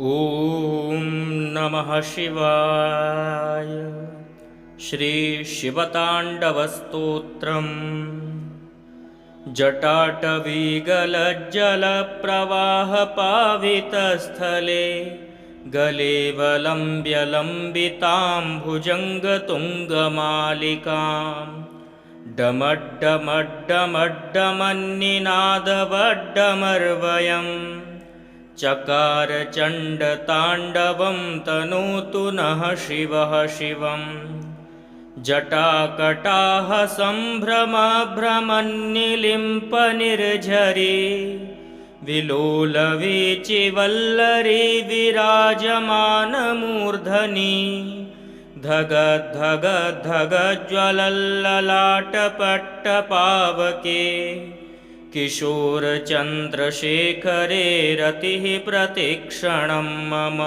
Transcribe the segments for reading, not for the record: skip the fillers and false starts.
ॐ नमः शिवाय। श्री शिवताण्डवस्तोत्रम्। जटाटवीगलज्जलप्रवाहपावितस्थले गलेवलम्ब्य लम्बितां भुजङ्गतुङ्गमालिकां डमड्डमड्डमड्डमन्निनादवड्डमर्वयम् चकार चण्डताण्डवं तनोतु नः शिवः शिवम्। जटाकटाः सम्भ्रमभ्रमन्निलिम्पनिर्झरी विलोलवीचिवल्लरी विराजमानमूर्धनि धगद्धगद्धगज्ज्वलल्ललाटपट्टपावके किशोरचन्द्रशेखरे रतिः प्रतिक्षणं मम।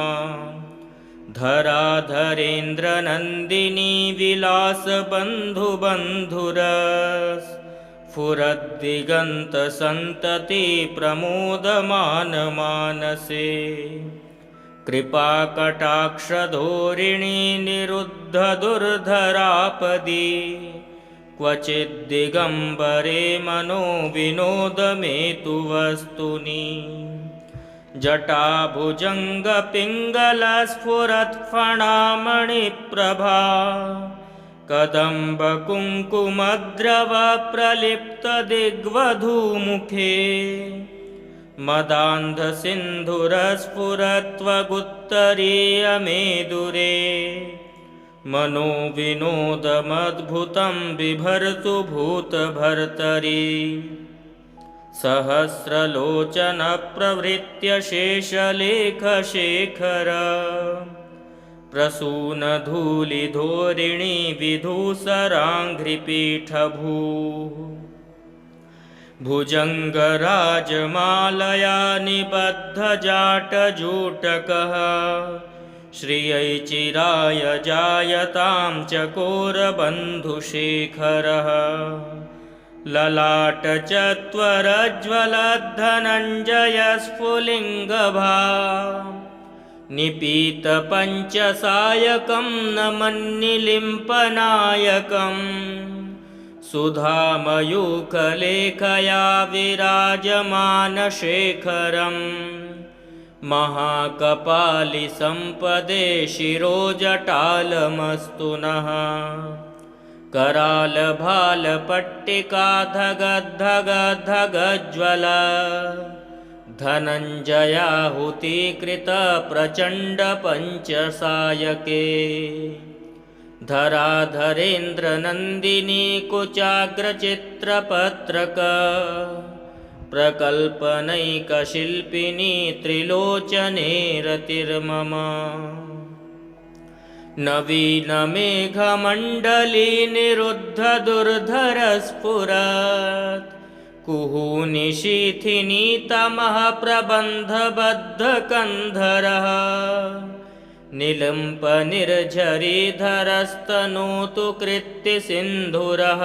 धराधरेन्द्रनन्दिनी विलासबन्धुबन्धुरस्फुरद्दिगन्तसन्तति प्रमोदमानमानसे। कृपाकटाक्षधोरिणी निरुद्धदुर्धरापदी क्वचिद्दिगम्बरे मनो विनोदमेतु वस्तुनि। जटाभुजङ्गपिङ्गलस्फुरत्फणामणिप्रभा कदम्बकुङ्कुमद्रवप्रलिप्तदिग्वधूमुखे मदान्धसिन्धुरस्फुरत्वगुत्तरीयमेदुरे मनोविनोदमद्भुतं बिभर्तु भूतभर्तरि। सहस्रलोचनप्रवृत्य शेषलेखशेखर प्रसूनधूलिधोरिणी विधूसराङ्घ्रिपीठभूः भुजङ्गराजमालया निबद्धजाटजूटकः श्रियै चिराय जायतां चकोरबन्धुशेखरः। ललाटचत्वरज्वलद्धनञ्जयस्फुलिङ्गभा निपीतपञ्चसायकं नमन्निलिम्पनायकम् सुधामयूखलेखया विराजमानशेखरम् महाकपालिसम्पदे शिरोजटालमस्तु नः। करालभालपट्टिका धगद्धगद्धगज्ज्वल धनञ्जयाहुतीकृतप्रचण्डपञ्चसायके धराधरेन्द्रनन्दिनी कुचाग्रचित्रपत्रक प्रकल्पनैकशिल्पिनी त्रिलोचने रतिर्मम। नवीनमेघमण्डली निरुद्धदुर्धरस्फुरत् कुहूनिशीथिनी तमः प्रबन्धबद्धकन्धरः निलम्पनिर्झरीधरस्तनोतु कृत्तिसिन्धुरः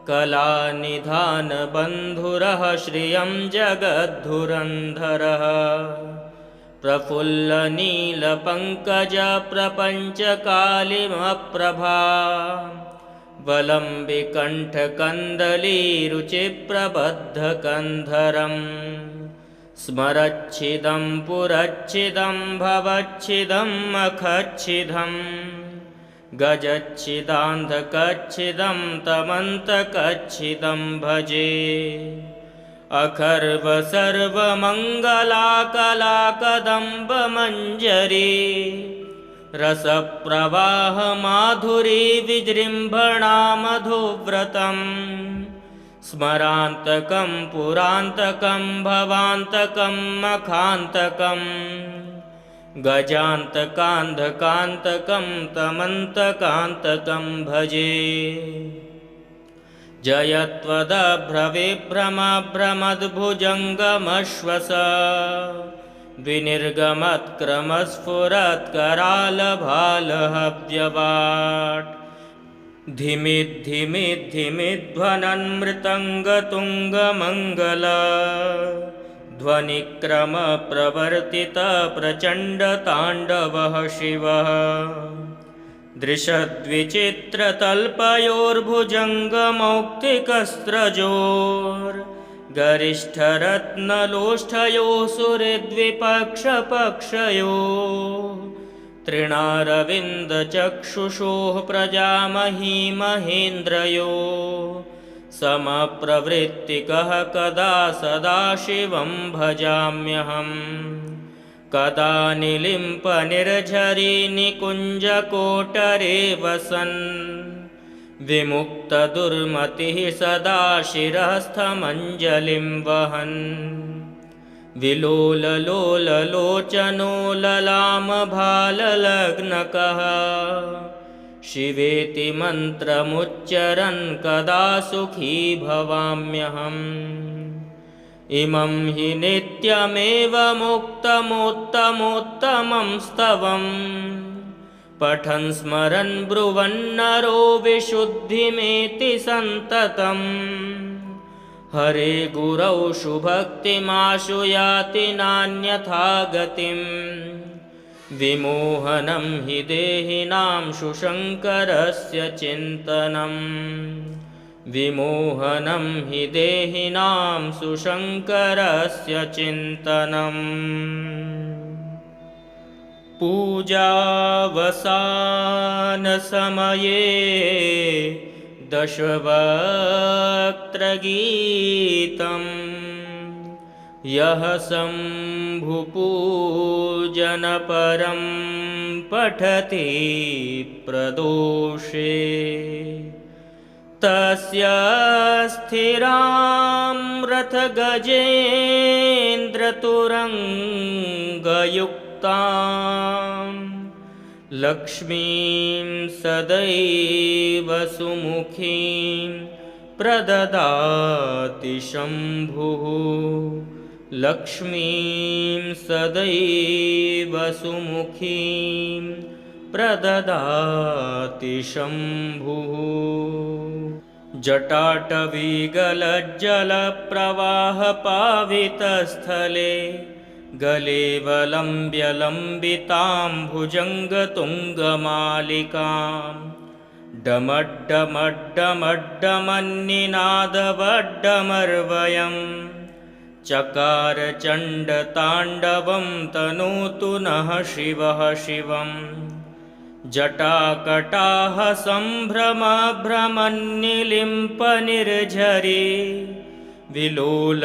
कलानिधानबन्धुरः श्रियं जगद्धुरन्धरः। प्रफुल्लनीलपङ्कजप्रपञ्चकालिमप्रभा वलम्बिकण्ठकन्दलीरुचिप्रबद्धकन्धरम् स्मरच्छिदं पुरच्छिदं भवच्छिदं मखच्छिदं गजच्छिदान्धकच्छिदं तमन्तकच्छिदं भजे। अखर्वसर्वमङ्गलाकलाकदम्बमञ्जरी रसप्रवाहमाधुरी विजृम्भणा मधुव्रतम् स्मरान्तकं पुरान्तकं भवान्तकं मखान्तकं गजान्तकान्धकान्तकं तमन्तकान्तकं भजे। जयत्वदभ्रविभ्रमभ्रमद्भुजङ्गमश्वस विनिर्गमत्क्रमस्फुरत्करालभालहव्यवाट् धिमिद्धिमिद्धिमिध्वनन्मृतङ्गतुङ्गमङ्गल ध्वनिक्रमप्रवर्तितप्रचण्डताण्डवः शिवः दृशद्विचित्रतल्पयोर्भुजङ्गमौक्तिकस्रजोर्गरिष्ठरत्नलोष्ठयोः सुहृद्विपक्षपक्षयोः तृणारविन्दचक्षुषोः प्रजामही महेन्द्रयोः समप्रवृत्तिकः कदा सदाशिवं भजाम्यहम् कदा निलिम्पनिर्झरी निकुञ्जकोटरे वसन् विमुक्तदुर्मतिः सदा शिरस्थमञ्जलिं वहन् विलोललोललोचनो ललामभाललग्नकः शिवेति मन्त्रमुच्चरन् कदा सुखी भवाम्यहम् इमं हि नित्यमेव मुक्तमोत्तमोत्तमं स्तवम् पठन् स्मरन् ब्रुवन्नरो विशुद्धिमेति सन्ततम् हरे गुरौ शुभक्तिमाशु याति नान्यथा गतिम् विमोहनं हि देहिनां शुशङ्करस्य चिन्तनम् विमोहनं हि देहिनां सुशङ्करस्य चिन्तनम् पूजावसानसमये दशवक्त्रगीतं यः शम्भुपूजनपरं पठति प्रदोषे तस्य स्थिरां रथगजेन्द्रतुरङ्गयुक्तां लक्ष्मीं सदैव सुमुखीं प्रददाति शम्भुः लक्ष्मीं सदैव सुमुखीं प्रददाति शम्भुः जटाटवीगलज्जलप्रवाहपावितस्थले गलेवलम्ब्य लम्बितां भुजङ्गतुङ्गमालिकां डमड्डमड्डमड्डमन्निनादवड्डमर्वयम् चकारचण्डताण्डवं तनोतु नः शिवः शिवम् जटाकटाः सम्भ्रमभ्रमन्निलिम्पनिर्झरी विलोलवीचिवल्लरी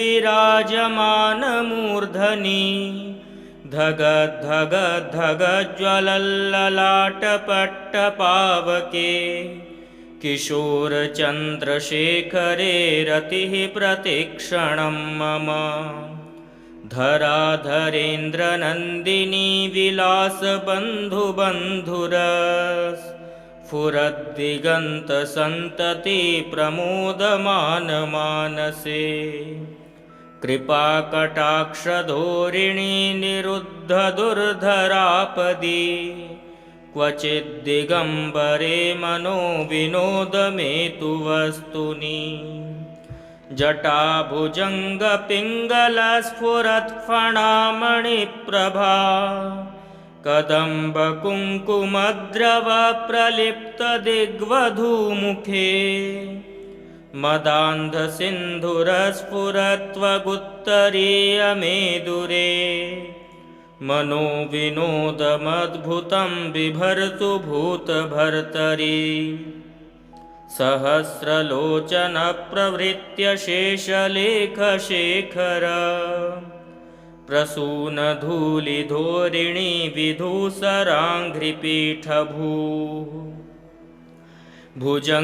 विराजमानमूर्धनि धगद्धगद्धगज्ज्वलल्ललाटपट्टपावके किशोरचन्द्रशेखरे रतिः प्रतिक्षणं मम धराधरेन्द्रनन्दिनी विलासबन्धुबन्धुरस्फुरद्दिगन्तसन्तति प्रमोदमानमानसे कृपाकटाक्षधोरिणी निरुद्धदुर्धरापदी क्वचिद्दिगम्बरे मनो विनोदमेतु वस्तुनि जटाभुजङ्गपिङ्गलस्फुरत्फणामणिप्रभा कदम्बकुङ्कुमद्रवप्रलिप्तदिग्वधूमुखे मदान्धसिन्धुरस्फुरत्वगुत्तरीयमेदुरे मनोविनोदमद्भुतं बिभर्तु भूतभर्तरि सहस्रलोचनप्रवृत्य शेषलेखशेखर प्रसूनधूलिधोरिणी विधूसराङ्घ्रिपीठभूः भुजङ्गराजमालया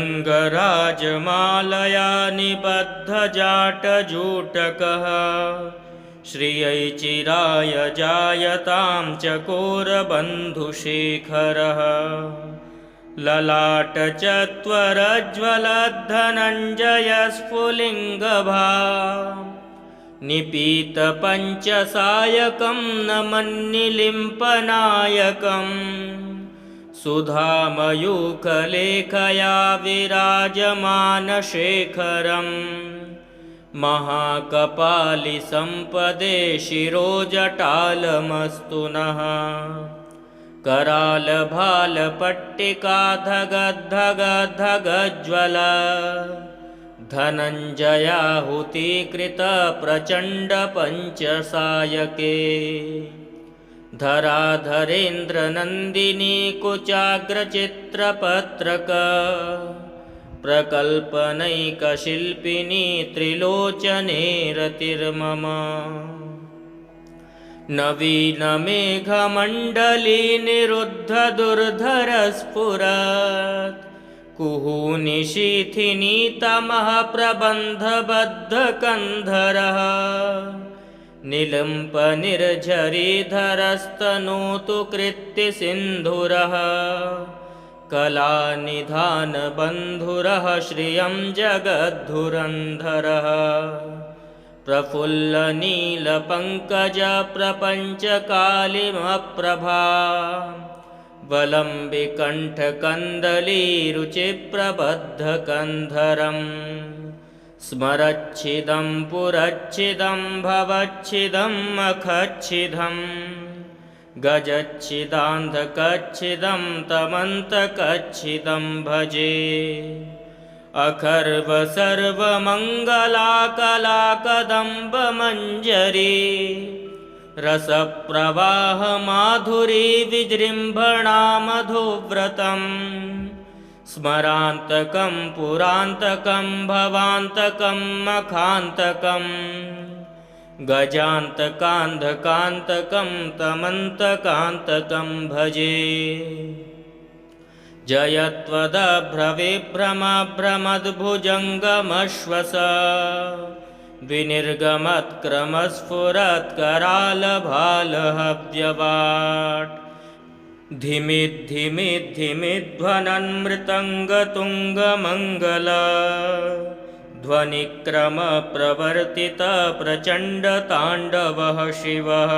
निबद्धजाटजूटकः श्रियै चिराय जायतां चकोरबन्धुशेखरः ललाटचत्वरज्वलद्धनञ्जयस्फुलिङ्गभा निपीतपञ्चसायकं नमन्निलिम्पनायकं सुधामयूखलेखया विराजमानशेखरं महाकपालिसम्पदे शिरोजटालमस्तु नः करालभालपट्टिका धगद्धगद्धगज्ज्वला धनञ्जयाहुतिकृतप्रचण्डपञ्चसायके धराधरेन्द्रनन्दिनी कुचाग्रचित्रपत्रक प्रकल्पनैकशिल्पिनी त्रिलोचने रतिर्मम नवीनमेघमण्डली निरुद्धदुर्धरस्फुरत् कुहूनिशीथिनीतमः प्रबन्धबद्धकन्धरः निलम्पनिर्झरीधरस्तनोतु कृत्तिसिन्धुरः कलानिधानबन्धुरः श्रियं जगद्धुरन्धरः प्रफुल्लनीलपङ्कजप्रपञ्चकालिमप्रभा वलम्बिकण्ठकन्दलीरुचिप्रबद्धकन्धरम् स्मरच्छिदं पुरच्छिदं भवच्छिदं मखच्छिदं गजच्छिदान्धकच्छिदं तमन्तकच्छिदं भजे अखर्वसर्वमङ्गलाकलाकदम्बमञ्जरी रसप्रवाहमाधुरी विजृम्भणा मधुव्रतम् स्मरान्तकं पुरान्तकं भवान्तकं मखान्तकं गजान्तकान्धकान्तकं तमन्तकान्तकं भजे जयत्वदभ्रविभ्रमभ्रमद्भुजङ्गमश्वस विनिर्गमत्क्रमस्फुरत्करालभालहव्यवाट् धिमिद्धिमिद्धिमिध्वनन्मृतङ्गतुङ्गमङ्गल ध्वनिक्रमप्रवर्तितप्रचण्डताण्डवः शिवः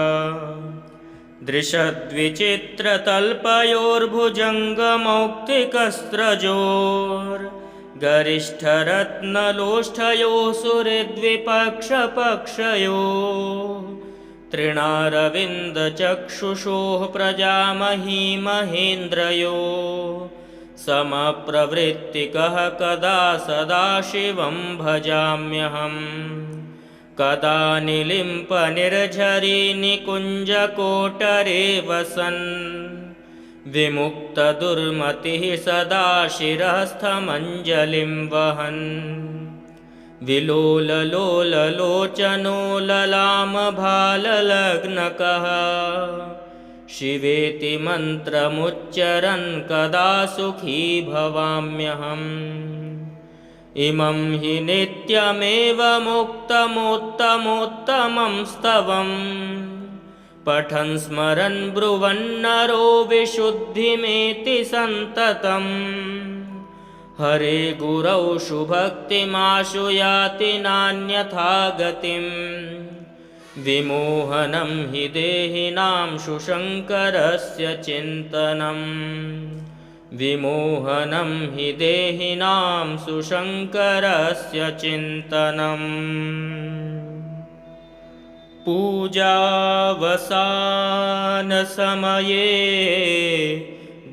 दृशद्विचित्रतल्पयोर्भुजङ्गमौक्तिकस्रजोर्गरिष्ठरत्नलोष्ठयोः सुहृद्विपक्षपक्षयोः तृणारविन्दचक्षुषोः प्रजामही महेन्द्रयोः समप्रवृत्तिकः कदा सदाशिवं भजाम्यहम् कदा निलिम्पनिर्झरी निकुञ्जकोटरे वसन् विमुक्तदुर्मतिः सदा शिरस्थमञ्जलिं वहन् विलोललोललोचनो ललामभाललग्नकः शिवेति मन्त्रमुच्चरन् कदा सुखी भवाम्यहम् इमं हि नित्यमेव मुक्तमोत्तमोत्तमं स्तवम् पठन् स्मरन् ब्रुवन्नरो विशुद्धिमेति सन्ततम् हरे गुरौ शुभक्तिमाशु याति नान्यथा गतिम् विमोहनं हि देहिनां शुशङ्करस्य चिन्तनम् विमोहनं हि देहिनां सुशङ्करस्य चिन्तनम् पूजावसानसमये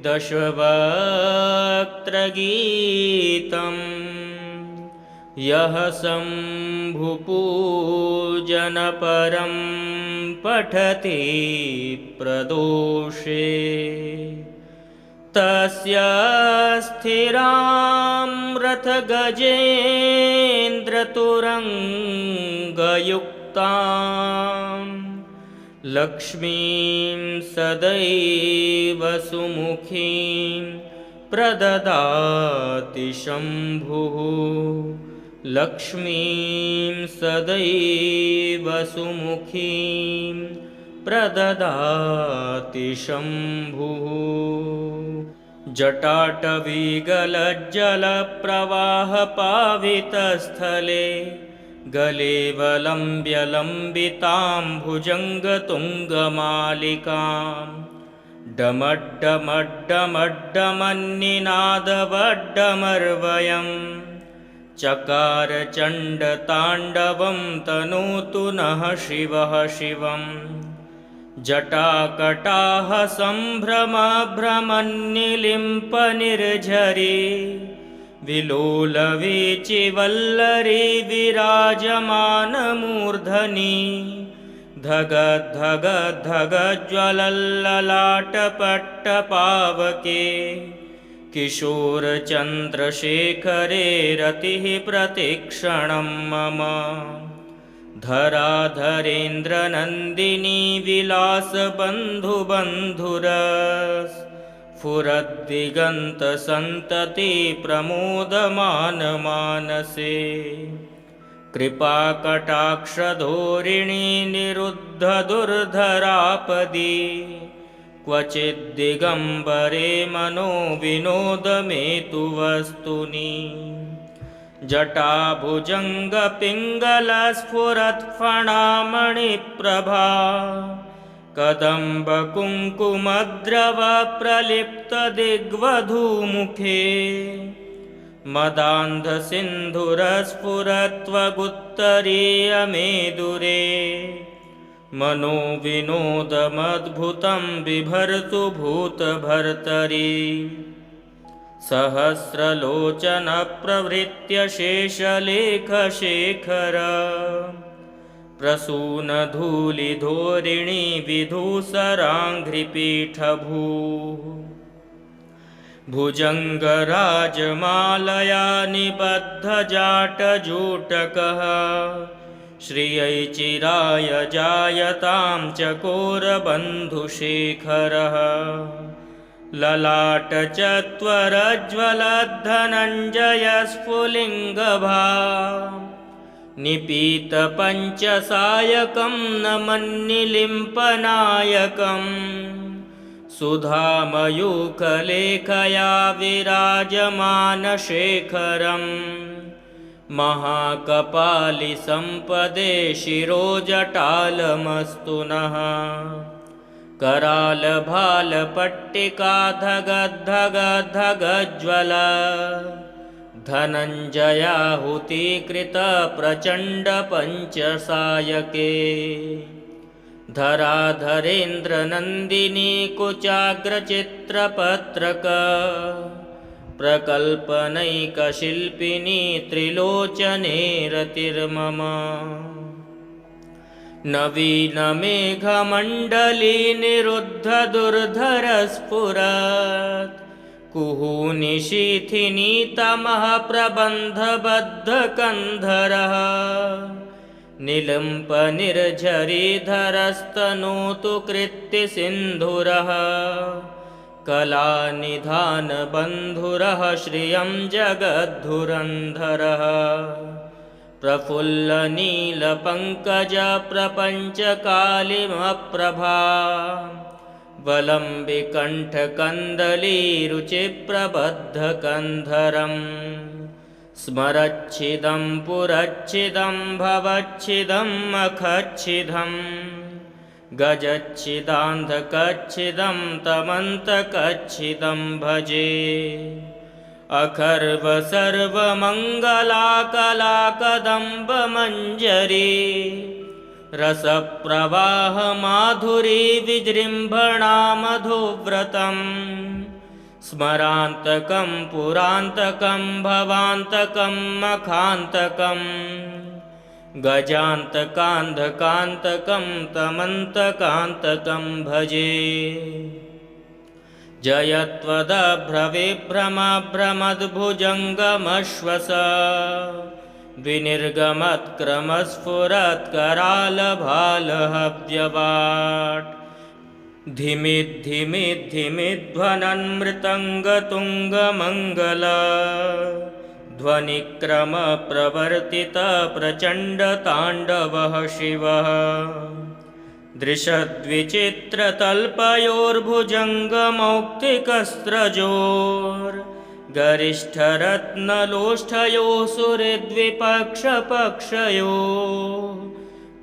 दशवक्त्रगीतं यः शम्भुपूजनपरं पठति प्रदोषे तस्य स्थिरां रथगजेन्द्रतुरङ्गयुक्तां लक्ष्मीं सदैव सुमुखीं प्रददाति शम्भुः लक्ष्मीं सदैव सुमुखीं प्रददाति शम्भुः जटाटवीगलज्जलप्रवाहपावितस्थले गलेवलम्ब्यलम्बितां भुजङ्गतुङ्गमालिकां डमड्डमड्डमड्डमन्निनादवड्डमर्वयं चकार चण्डताण्डवं तनोतु नः शिवः शिवं जटाकटाः सम्भ्रमभ्रमन्निलिम्पनिर्झरी विलोलवीचिवल्लरी विराजमानमूर्धनि धगद्धगद्धगज्ज्वलल्ललाटपट्टपावके किशोरचन्द्रशेखरे रतिः प्रतिक्षणं मम धराधरेन्द्रनन्दिनी विलासबन्धुबन्धुरस्फुरद्दिगन्तसन्तति प्रमोदमानमानसे कृपाकटाक्षधोरिणी निरुद्धदुर्धरापदी क्वचिद्दिगम्बरे मनो विनोदमेतु वस्तुनि जटाभुजङ्गपिङ्गलस्फुरत्फणामणिप्रभा कदम्बकुङ्कुमद्रवप्रलिप्तदिग्वधूमुखे मदान्धसिन्धुरस्फुरत्वगुत्तरीयमेदुरे मनोविनोदमद्भुतं बिभर्तु भूतभर्तरि सहस्रलोचनप्रवृत्य शेषलेखशेखर प्रसूनधूलिधोरिणी विधूसराङ्घ्रिपीठभूः भुजङ्गराजमालया निबद्धजाटजूटकः श्रियै चिराय जायतां चकोरबन्धुशेखरः ललाटचत्वरज्वलद्धनञ्जयस्फुलिङ्गभा निपीतपञ्चसायकं नमन्निलिम्पनायकम् सुधामयूखलेखया विराजमानशेखरम् महाकपालिसम्पदे शिरोजटालमस्तु नः करालभालपट्टिका धगद्धगद्धगज्ज्वल धनञ्जयाहुतीकृतप्रचण्डपञ्चसायके धराधरेन्द्रनन्दिनी कुचाग्रचित्रपत्रक प्रकल्पनैकशिल्पिनी त्रिलोचने रतिर्मम नवीनमेघमण्डली निरुद्धदुर्धरस्फुरत् कुहूनिशीथिनी तमः प्रबन्धबद्धकन्धरः निलम्पनिर्झरीधरस्तनोतु कृत्तिसिन्धुरः कलानिधानबन्धुरः श्रियं जगद्धुरन्धरः प्रफुल्लनीलपङ्कजप्रपञ्चकालिमप्रभा वलम्बिकण्ठकन्दलीरुचिप्रबद्धकन्धरम् स्मरच्छिदं पुरच्छिदं भवच्छिदं मखच्छिदं गजच्छिदान्धकच्छिदं तमन्तकच्छिदं भजे अखर्वसर्वमङ्गलाकलाकदम्बमञ्जरी रसप्रवाहमाधुरी विजृम्भणामधुव्रतम् स्मरान्तकं पुरान्तकं भवान्तकं मखान्तकं गजान्तकान्धकान्तकं तमन्तकान्तकं भजे जयत्वदभ्रविभ्रमभ्रमद्भुजङ्गमश्वस विनिर्गमत्क्रमस्फुरत्करालभालहव्यवाट् धिमिद्धिमिद्धिमिध्वनन्मृतङ्गतुङ्गमङ्गल ध्वनिक्रमप्रवर्तितप्रचण्डताण्डवः शिवः दृशद्विचित्रतल्पयोर्भुजङ्गमौक्तिकस्रजोर्गरिष्ठरत्नलोष्ठयोः सुहृद्विपक्षपक्षयोः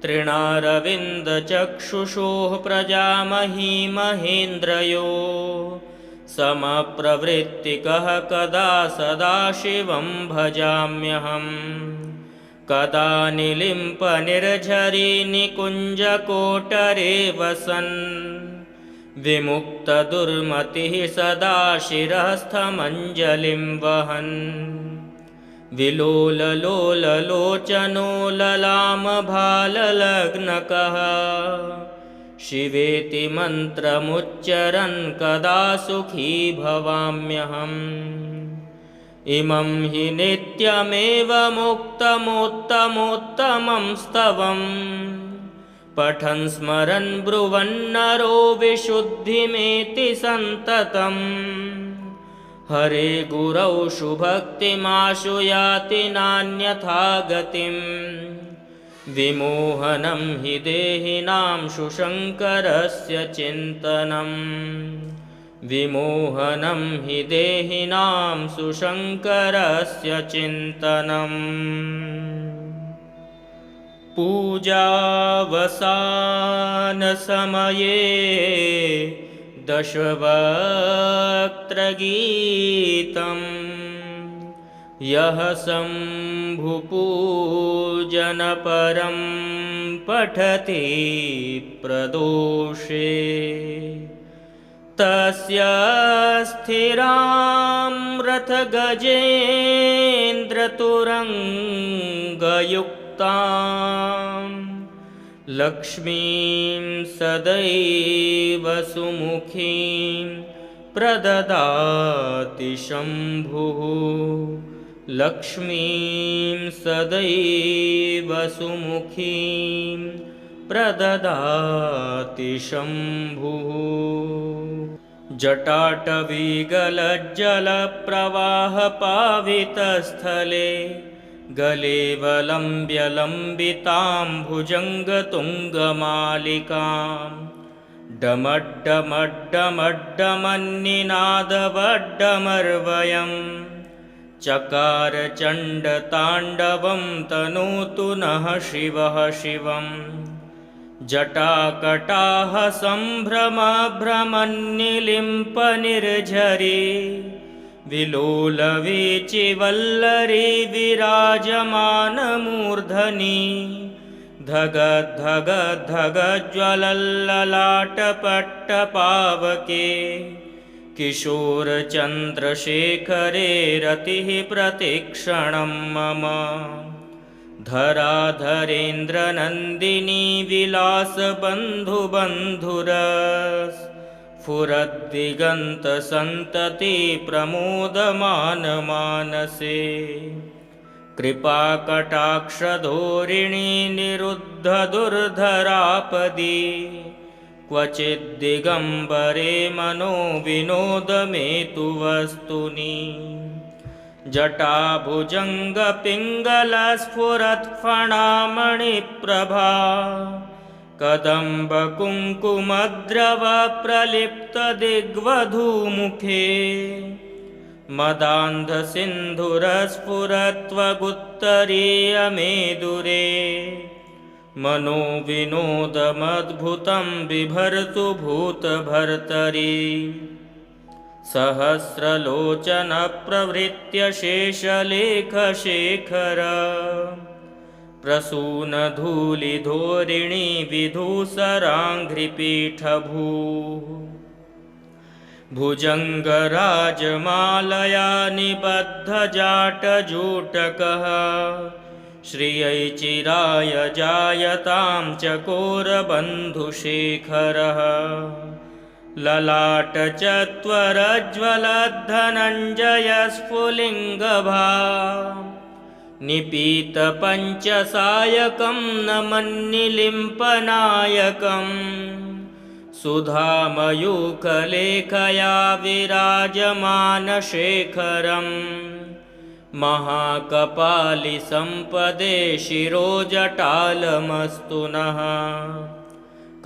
तृणारविन्दचक्षुषोः प्रजामही महेन्द्रयोः समप्रवृत्तिकः कदा सदाशिवं भजाम्यहम्। कदा निलिम्पनिर्झरी निकुञ्जकोटरे वसन् विमुक्तदुर्मतिः सदा शिरस्थमञ्जलिं वहन्। विलोललोललोचनो ललामभाललग्नकः शिवेति मन्त्रमुच्चरन् कदा सुखी भवाम्यहम्। इमं हि नित्यमेवमुक्तमोत्तमोत्तमं स्तवम् पठन् स्मरन् ब्रुवन्नरो विशुद्धिमेति सन्ततम्। हरे गुरौ शुभक्तिमाशु याति नान्यथा गतिम्। विमोहनं हि देहिनां शुशङ्करस्य चिन्तनम्। विमोहनं हि देहिनां सुशङ्करस्य चिन्तनम्। पूजावसानसमये दशवक्त्रगीतम् यः शम्भुपूजनपरं पठति प्रदोषे तस्य स्थिरां रथगजेन्द्रतुरङ्गयुक्तां लक्ष्मीं सदैव सुमुखीं प्रददाति शम्भुः। लक्ष्मीं सदैव सुमुखीं प्रददाति शम्भुः। जटाटवीगलज्जलप्रवाहपावितस्थले गलेवलम्ब्य लम्बितां भुजङ्गतुङ्गमालिकां डमड्डमड्डमड्डमन्निनादवड्डमर्वयम् चकार चण्डताण्डवं तनोतु नः शिवः शिवम्। जटाकटाः सम्भ्रमभ्रमन्निलिम्पनिर्झरी विलोलवीचिवल्लरी विराजमानमूर्धनि धगद्धगद्धगज्ज्वलल्ललाटपट्टपावके किशोरचन्द्रशेखरे रतिः प्रतिक्षणं मम। धराधरेन्द्रनन्दिनी विलासबन्धुबन्धुरस्फुरद्दिगन्तसन्तति प्रमोदमानमानसे। कृपाकटाक्षधोरिणी निरुद्धदुर्धरापदी क्वचिद्दिगम्बरे मनो विनोदमेतु वस्तुनि। जटाभुजङ्गपिङ्गलस्फुरत्फणामणिप्रभा कदम्बकुङ्कुमद्रवप्रलिप्तदिग्वधूमुखे मदान्धसिन्धुरस्फुरत्वगुत्तरीयमेदुरे मनो विनोदमद्भुतं बिभर्तु भूतभर्तरि। सहस्रलोचनप्रवृत्य शेषलेखशेखर प्रसूनधूलिधोरिणी विधूसराङ्घ्रिपीठभूः। भुजङ्गराजमालया निबद्धजाटजूटकः श्रियै चिराय जायतां चकोरबन्धुशेखरः। ललाटचत्वरज्वलद्धनञ्जयस्फुलिङ्गभा निपीतपञ्चसायकं नमन्निलिम्पनायकम्। सुधामयूखलेखया विराजमानशेखरम् महाकपालिसम्पदे शिरोजटालमस्तु नः।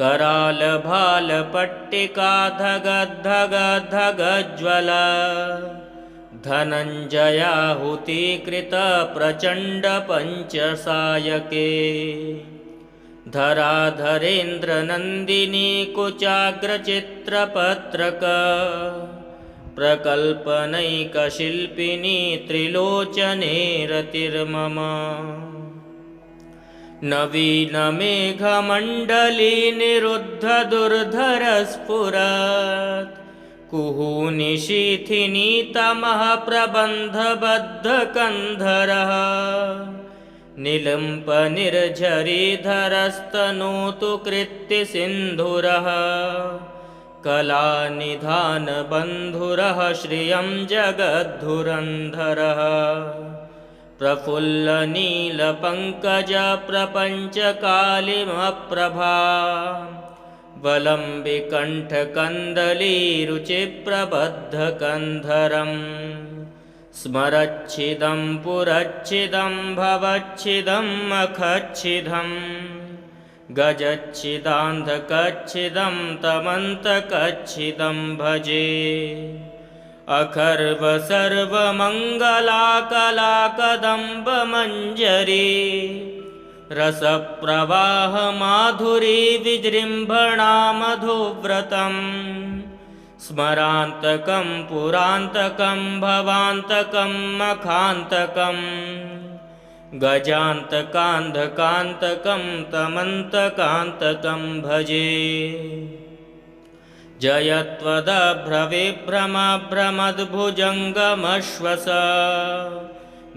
करालभालपट्टिका धगद्धगद्धगज्ज्वल धनञ्जयाहुतीकृतप्रचण्डपञ्चसायके। धराधरेन्द्रनन्दिनी कुचाग्रचित्रपत्रक प्रकल्पनैकशिल्पिनी त्रिलोचने रतिर्मम। नवीनमेघमण्डली निरुद्धदुर्धरस्फुरत् कुहूनिशीथिनी तमः प्रबन्धबद्धकन्धरः निलम्पनिर्झरीधरस्तनोतु कृत्तिसिन्धुरः कलानिधानबन्धुरः श्रियं जगद्धुरन्धरः प्रफुल्लनीलपङ्कजप्रपञ्चकालिमप्रभा वलम्बिकण्ठकन्दलीरुचिप्रबद्धकन्धरम् स्मरच्छिदं पुरच्छिदं भवच्छिदं मखच्छिदं गजच्छिदान्धकच्छिदं तमन्तकच्छिदं भजे। अखर्वसर्वमङ्गलाकलाकदम्बमञ्जरी रसप्रवाहमाधुरी विजृम्भणा मधुव्रतम् स्मरान्तकं पुरान्तकं भवान्तकं मखान्तकं गजान्तकान्धकान्तकं तमन्तकान्तकं भजे। जयत्वदभ्रविभ्रमभ्रमद्भुजङ्गमश्वस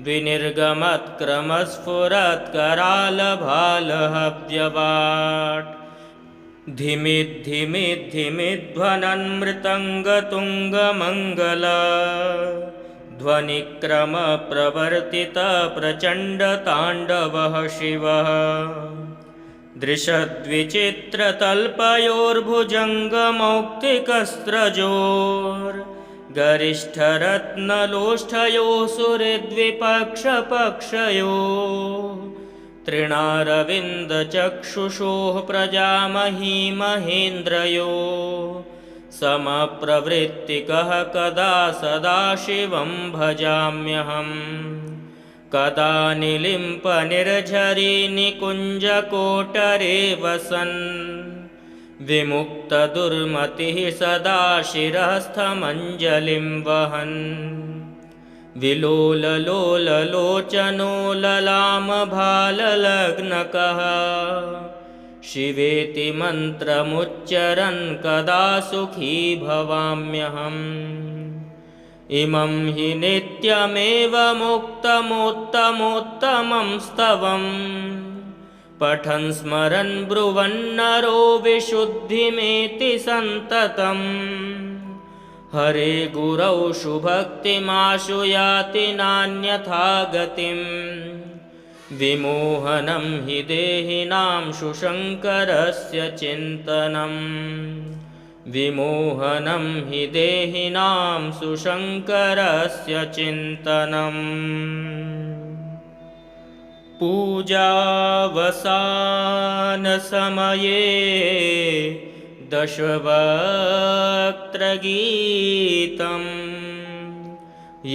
विनिर्गमत्क्रमस्फुरत्करालभालहव्यवाट् धिमिद्धिमिद्धिमिध्वनन्मृतङ्गतुङ्गमङ्गल ध्वनिक्रमप्रवर्तितप्रचण्डताण्डवः शिवः दृशद्विचित्रतल्पयोर्भुजङ्गमौक्तिकस्रजोर्गरिष्ठरत्नलोष्ठयोः सुहृद्विपक्षपक्षयोः तृणारविन्दचक्षुषोः प्रजामही महेन्द्रयोः समप्रवृत्तिकः कदा सदाशिवं भजाम्यहम्। कदा निलिम्पनिर्झरी निकुञ्जकोटरे वसन् विमुक्तदुर्मतिः सदा शिरस्थमञ्जलिं वहन् विलोललोललोचनो ललामभाललग्नकः शिवेति मन्त्रमुच्चरन् कदा सुखी भवाम्यहम्। इमं हि नित्यमेवमुक्तमोत्तमोत्तमोत्तमं स्तवम् पठन् स्मरन् ब्रुवन्नरो विशुद्धिमेति सन्ततम् हरे गुरौ शुभक्तिमाशु याति नान्यथा गतिम् विमोहनं हि देहिनां शुशङ्करस्य चिन्तनम् विमोहनं हि देहिनां सुशङ्करस्य चिन्तनम्। पूजावसानसमये दशवक्त्रगीतं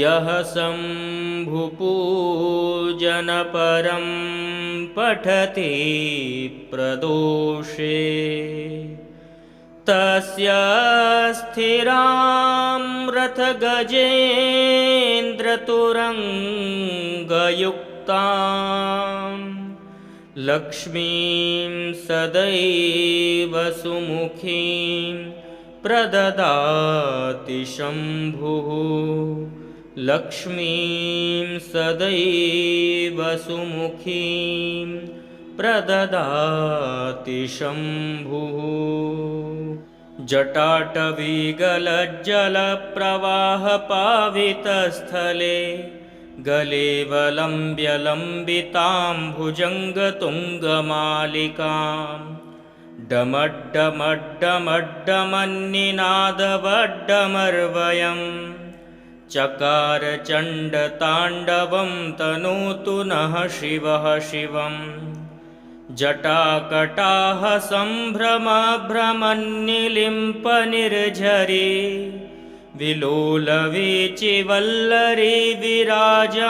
यः शम्भुपूजनपरं पठति प्रदोषे तस्य स्थिरां रथगजेन्द्रतुरङ्गयुक्तां लक्ष्मीं सदैव सुमुखीं प्रददाति शम्भुः लक्ष्मीं सदैव सुमुखीं प्रददाति शम्भुः। जटाटवीगलज्जलप्रवाहपावितस्थले गलेवलम्ब्यलम्बितां भुजङ्गतुङ्गमालिकां डमड्डमड्डमड्डमन्निनादवड्डमर्वयम् चकार चण्डताण्डवं तनोतु नः शिवः शिवम्। जटाकटाः सम्भ्रमभ्रमन्निलिम्पनिर्झरी विलोलवीचिवल्लरी विराजमानमूर्धनि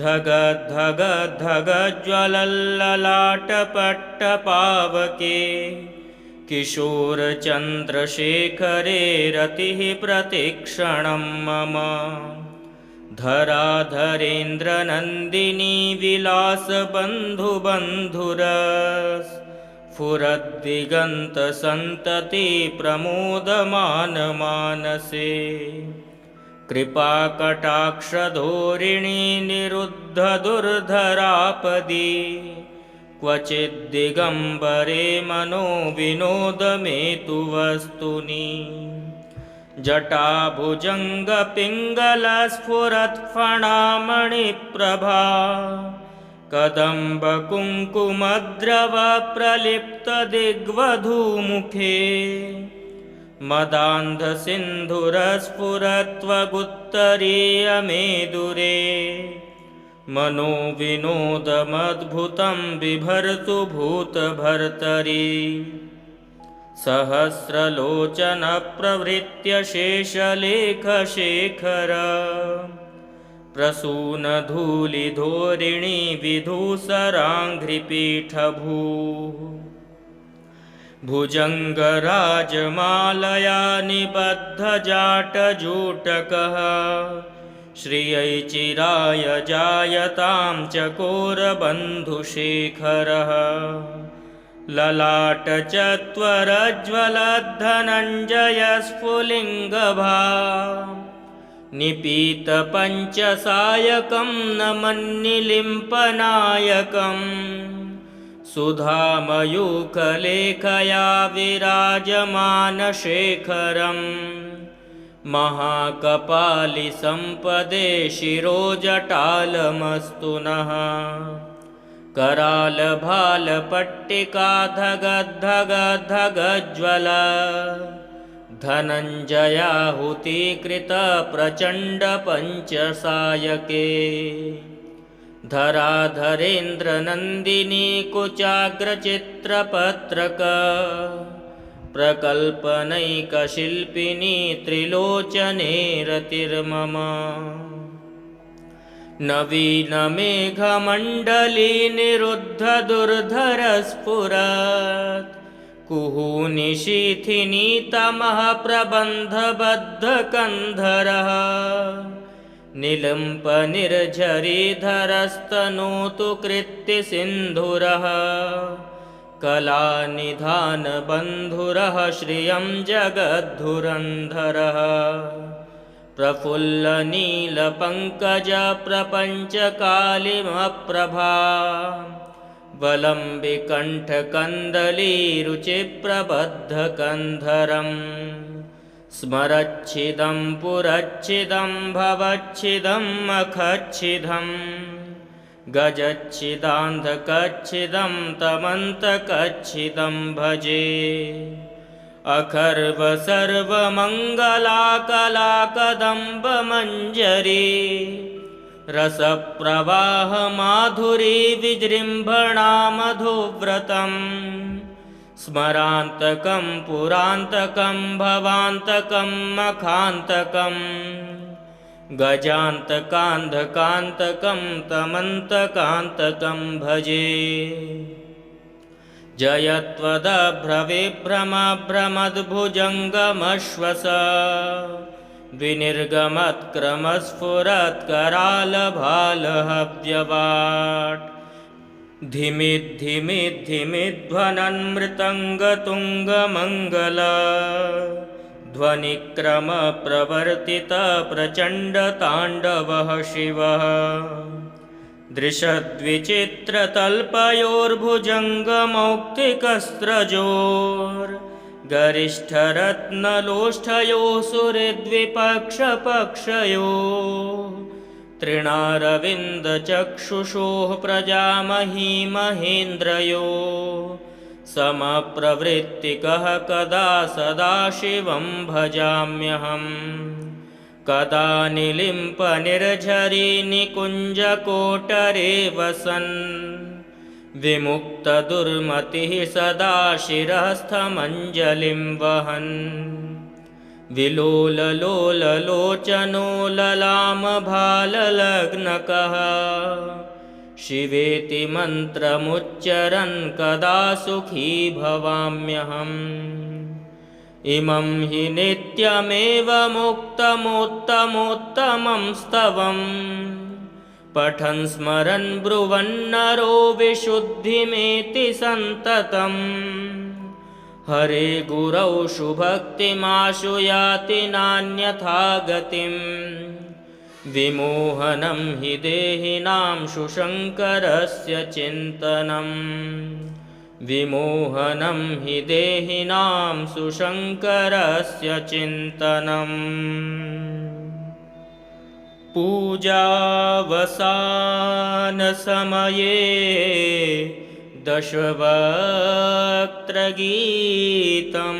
धगद्धगद्धगज्ज्वलल्ललाटपट्टपावके किशोरचन्द्रशेखरे रतिः प्रतिक्षणं मम धराधरेन्द्रनन्दिनी विलासबन्धुबन्धुरस्फुरद्दिगन्तसन्तति प्रमोदमानमानसे कृपाकटाक्षधोरिणी निरुद्धदुर्धरापदी क्वचिद्दिगम्बरे मनो विनोदमेतु वस्तुनि जटाभुजङ्गपिङ्गलस्फुरत्फणामणिप्रभा कदम्बकुङ्कुमद्रवप्रलिप्तदिग्वधूमुखे मदान्धसिन्धुरस्फुरत्वगुत्तरीयमेदुरे मनोविनोदमद्भुतं बिभर्तु भूतभर्तरि सहस्रलोचनप्रवृत्य शेषलेखशेखर प्रसूनधूलिधोरिणी विधूसराङ्घ्रिपीठभूः भुजङ्गराजमालया निबद्धजाटजूटकः श्रियै चिराय जायतां चकोरबन्धुशेखरः ललाटचत्वरज्वलद्धनञ्जयस्फुलिङ्गभा निपीतपञ्चसायकं न मन्निलिम्पनायकम् सुधामयूखलेखया विराजमानशेखरम् महाकपालिसम्पदे शिरोजटालमस्तु नः करालभालपट्टिका धगद्धगद्धगज्ज्वल धनञ्जयाहुतीकृतप्रचण्डपञ्चसायके धराधरेन्द्रनन्दिनी कुचाग्रचित्रपत्रक प्रकल्पनैकशिल्पिनी त्रिलोचने रतिर्मम नवीनमेघमण्डली निरुद्धदुर्धरस्फुरत् कुहूनिशीथिनीतमः प्रबन्धबद्धकन्धरः निलम्पनिर्झरीधरस्तनोतु कृत्तिसिन्धुरः कलानिधानबन्धुरः श्रियं जगद्धुरन्धरः प्रफुल्लनीलपङ्कजप्रपञ्चकालिमप्रभा वलम्बिकण्ठकन्दलीरुचिप्रबद्धकन्धरम् स्मरच्छिदं पुरच्छिदं भवच्छिदं मखच्छिदं गजच्छिदान्धकच्छिदं तमन्तकच्छिदं भजे अखर्वसर्वमङ्गलाकलाकदम्बमञ्जरी रसप्रवाहमाधुरी विजृम्भणा मधुव्रतम् स्मरान्तकं पुरान्तकं भवान्तकं मखान्तकं गजान्तकान्धकान्तकं तमन्तकान्तकं भजे जयत्वदभ्रविभ्रमभ्रमद्भुजङ्गमश्वस विनिर्गमत्क्रमस्फुरत्करालभालहव्यवाट् धिमिद्धिमिद्धिमिध्वनन्मृतङ्गतुङ्गमङ्गल ध्वनिक्रमप्रवर्तितप्रचण्डताण्डवः शिवः दृशद्विचित्रतल्पयोर्भुजङ्गमौक्तिकस्रजोर्गरिष्ठरत्नलोष्ठयोः सुहृद्विपक्षपक्षयोः तृणारविन्दचक्षुषोः प्रजामही महेन्द्रयोः समप्रवृत्तिकः कदा सदाशिवं भजाम्यहम् कदा निलिम्पनिर्झरी निकुञ्जकोटरे वसन् विमुक्तदुर्मतिः सदा शिरस्थमञ्जलिं वहन् विलोललोललोचनो ललामभाललग्नकः शिवेति मन्त्रमुच्चरन् कदा सुखी भवाम्यहम्। इमं हि नित्यमेवमुक्तमोत्तमोत्तमोत्तमं स्तवम् पठन् स्मरन् ब्रुवन्नरो विशुद्धिमेति सन्ततम्। हरे गुरौ शुभक्तिमाशु याति नान्यथा गतिम्। विमोहनं हि देहिनां शुशङ्करस्य चिन्तनम्। विमोहनं हि देहिनां सुशङ्करस्य चिन्तनम्। पूजावसानसमये दशवक्त्रगीतं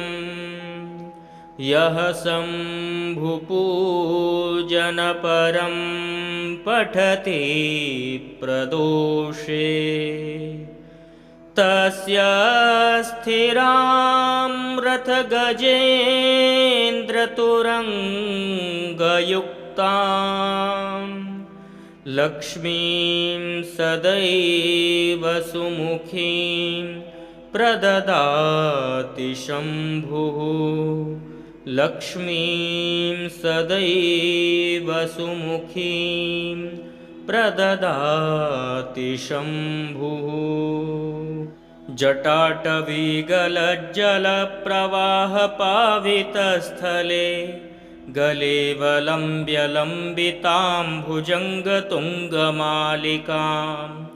यः शम्भुपूजनपरं पठति प्रदोषे तस्य स्थिरां रथगजेन्द्रतुरङ्गयुक्तां लक्ष्मीं सदैव सुमुखीं प्रददाति शम्भुः। लक्ष्मीं सदैव सुमुखीं प्रददाति शम्भुः। जटाटवीगलज्जलप्रवाहपावितस्थले गलेवलम्ब्य लम्बितां भुजङ्गतुङ्गमालिकां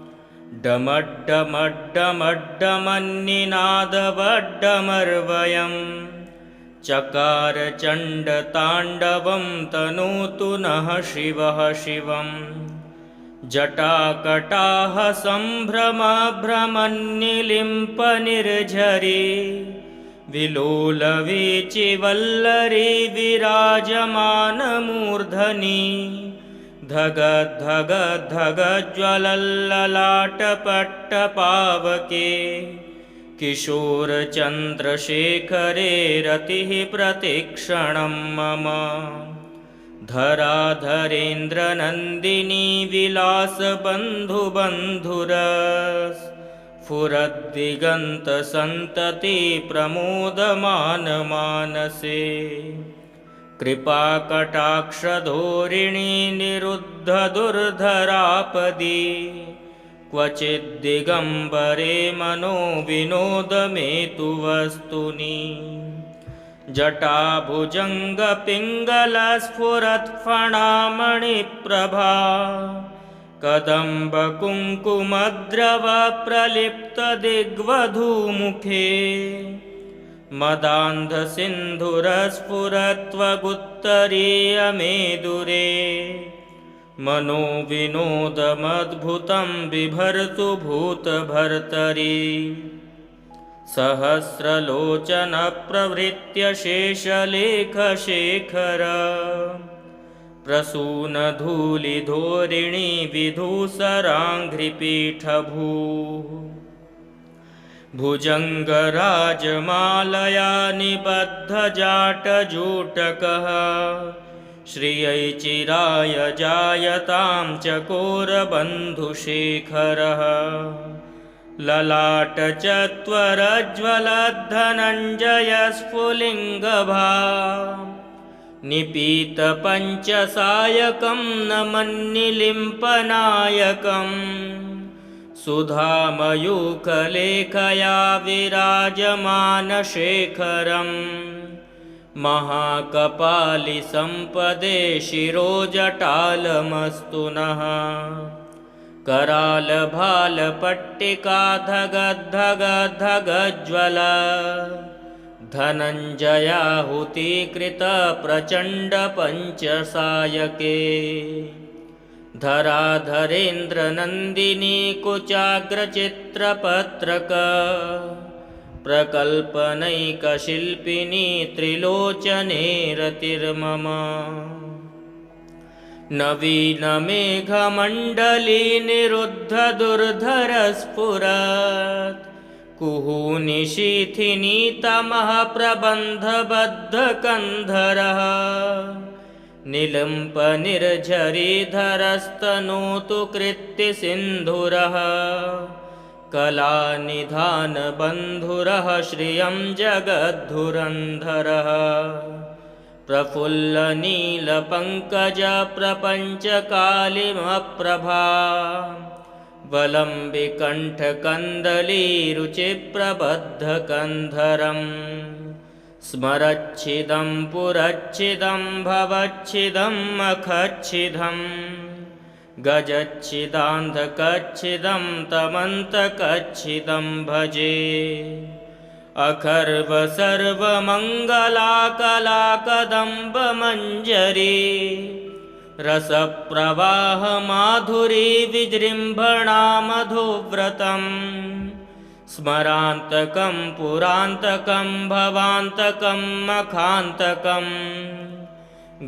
डमड्डमड्डमड्डमन्निनादवड्डमर्वयं चकार चण्डताण्डवं तनोतु नः शिवः शिवम्। जटाकटाः सम्भ्रमभ्रमन्निलिम्पनिर्झरी विलोलवीचिवल्लरी विराजमानमूर्धनि धगद्धगद्धगज्ज्वलल्ललाटपट्टपावके किशोरचन्द्रशेखरे रतिः प्रतिक्षणं मम। धराधरेन्द्रनन्दिनी विलासबन्धुबन्धुरस्फुरद्दिगन्तसन्तति प्रमोदमानमानसे। कृपाकटाक्षधोरिणी निरुद्धदुर्धरापदी क्वचिद्दिगम्बरे मनो विनोदमेतु वस्तुनि। जटाभुजङ्गपिङ्गलस्फुरत्फणामणिप्रभा कदम्बकुङ्कुमद्रवप्रलिप्तदिग्वधूमुखे मदान्धसिन्धुरस्फुरत्वगुत्तरीयमेदुरे मनो विनोदमद्भुतं बिभर्तु भूतभर्तरि। सहस्रलोचनप्रवृत्य शेषलेखशेखर प्रसूनधूलिधोरिणी विधूसराङ्घ्रिपीठभूः। भुजङ्गराजमालया निबद्धजाटजूटकः श्रियै चिराय जायतां चकोरबन्धुशेखरः। ललाटचत्वरज्वलद्धनञ्जयस्फुलिङ्गभा निपीतपञ्चसायकं नमन्निलिम्पनायकम्। सुधामयूखलेखया विराजमानशेखरम् महाकपालिसम्पदे शिरोजटालमस्तु नः। करालभालपट्टिका धगद्धगद्धगज्ज्वल धनञ्जयाहुतीकृतप्रचण्डपञ्चसायके। धराधरेन्द्रनन्दिनी कुचाग्रचित्रपत्रक प्रकल्पनैकशिल्पिनी त्रिलोचने रतिर्मम। नवीनमेघमण्डली निरुद्धदुर्धरस्फुरत् कुहूनिशीथिनी तमः प्रबन्धबद्धकन्धरः। निलिम्पनिर्झरीधरस्तनोतु कृत्तिसिन्धुरः कलानिधानबन्धुरः श्रियं जगद्धुरन्धरः प्रफुल्लनीलपङ्कजप्रपञ्चकालिमप्रभा वलम्बिकण्ठकन्दलीरुचिप्रबद्धकन्धरम् स्मरच्छिदं पुरच्छिदं भवच्छिदं मखच्छिदं गजच्छिदान्धकच्छिदं तमन्तकच्छिदं भजे अखर्वसर्वमङ्गलाकलाकदम्बमञ्जरी रसप्रवाहमाधुरी विजृम्भणामधुव्रतम् स्मरान्तकं पुरान्तकं भवान्तकं मखान्तकं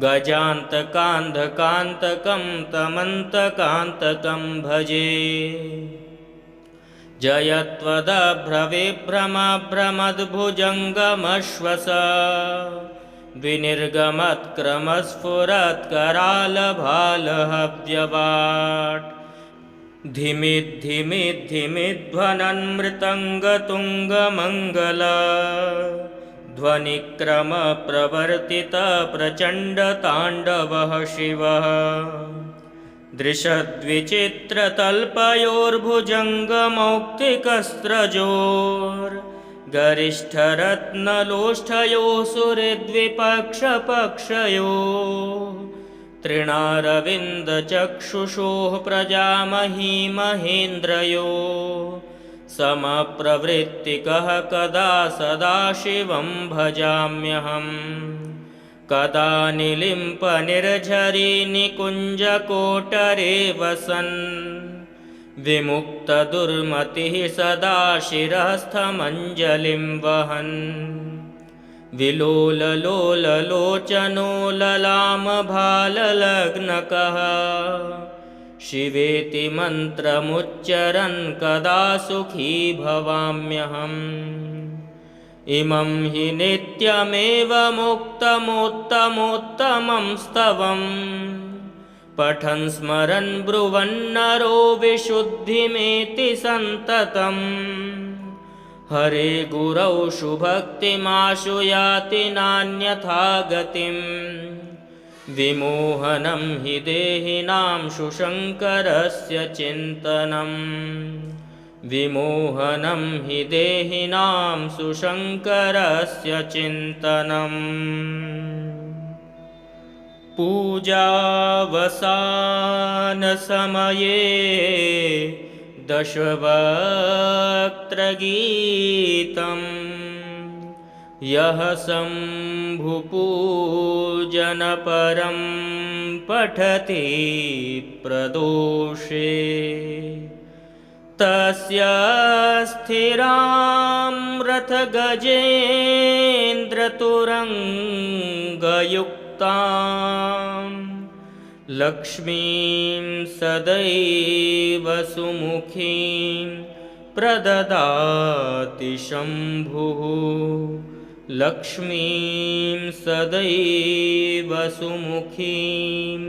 गजान्तकान्धकान्तकं तमन्तकान्तकं भजे जयत्वदभ्रविभ्रमभ्रमद्भुजङ्गमश्वस विनिर्गमत्क्रमस्फुरत्करालभालहव्यवाट् धिमिद्धिमिद्धिमिध्वनन्मृतङ्गतुङ्गमङ्गल ध्वनिक्रमप्रवर्तितप्रचण्डताण्डवः शिवः दृशद्विचित्रतल्पयोर्भुजङ्गमौक्तिकस्रजोर्गरिष्ठरत्नलोष्ठयोः सुहृद्विपक्षपक्षयोः तृणारविन्दचक्षुषोः प्रजामहीमहेन्द्रयोः समप्रवृत्तिकः कदा सदाशिवं भजाम्यहम् कदा निलिम्पनिर्झरीनिकुञ्जकोटरे वसन् विमुक्तदुर्मतिः सदा शिरस्थमञ्जलिं वहन् विलोललोललोचनो ललामभाललग्नकः शिवेति मन्त्रमुच्चरन् कदा सुखी भवाम्यहम् इमं हि नित्यमेव मुक्तमोत्तमोत्तमं स्तवम् पठन् स्मरन् ब्रुवन्नरो विशुद्धिमेति सन्ततम् हरे गुरौ शुभक्तिमाशु याति नान्यथा गतिम् विमोहनं हि देहिनां शुशङ्करस्य चिन्तनम् विमोहनं हि देहिनां सुशङ्करस्य चिन्तनम् पूजावसानसमये दशवक्त्रगीतम् यः शम्भुपूजनपरं पठति प्रदोषे तस्य स्थिरां रथगजेन्द्रतुरङ्गयुक्तां लक्ष्मीं सदैव सुमुखीं प्रददाति शम्भुः लक्ष्मीं सदैव सुमुखीं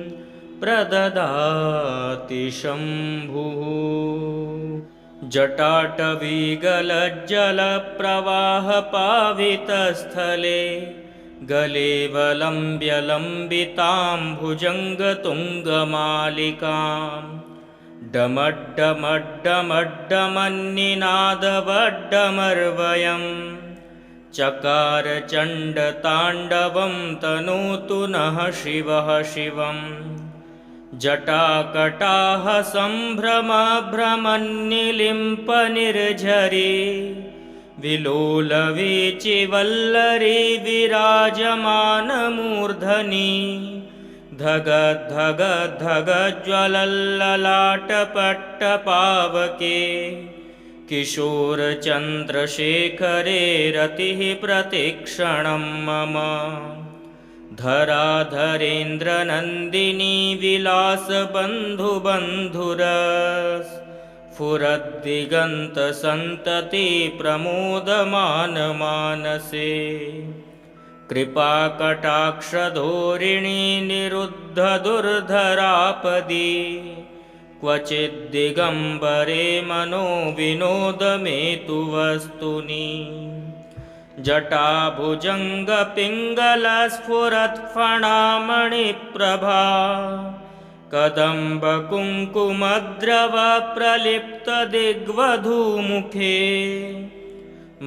प्रददाति शम्भुः जटाटवीगलज्जलप्रवाहपावितस्थले गलेवलम्ब्यलम्बितां भुजङ्गतुङ्गमालिकां डमड्डमड्डमड्डमन्निनादवड्डमर्वयम् चकार चण्डताण्डवं तनोतु नः शिवः शिवम् जटाकटाः सम्भ्रमभ्रमन्निलिम्पनिर्झरी विलोलवीचिवल्लरी विराजमानमूर्धनि धगद्धगद्धगज्ज्वलल्ललाटपट्टपावके किशोरचन्द्रशेखरे रतिः प्रतिक्षणं मम धराधरेन्द्रनन्दिनी विलासबन्धुबन्धुरस्फुरद्दिगन्तसन्तति प्रमोदमानमानसे कृपाकटाक्षधोरिणी निरुद्धदुर्धरापदी क्वचिद्दिगम्बरे मनो विनोदमेतु वस्तुनि जटाभुजङ्गपिङ्गलस्फुरत्फणामणिप्रभा कदम्बकुङ्कुमद्रवप्रलिप्तदिग्वधूमुखे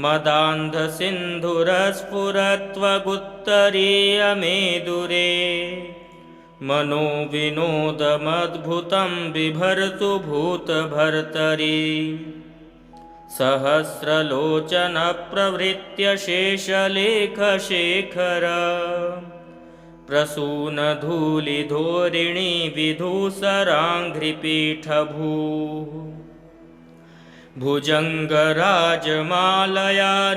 मदान्धसिन्धुरस्फुरत्वगुत्तरीयमेदुरे मनोविनोदमद्भुतं बिभर्तु भूतभर्तरि सहस्रलोचनप्रवृत्य शेषलेखशेखर प्रसूनधूलिधोरिणी विधूसराङ्घ्रिपीठभूः भुजङ्गराजमालया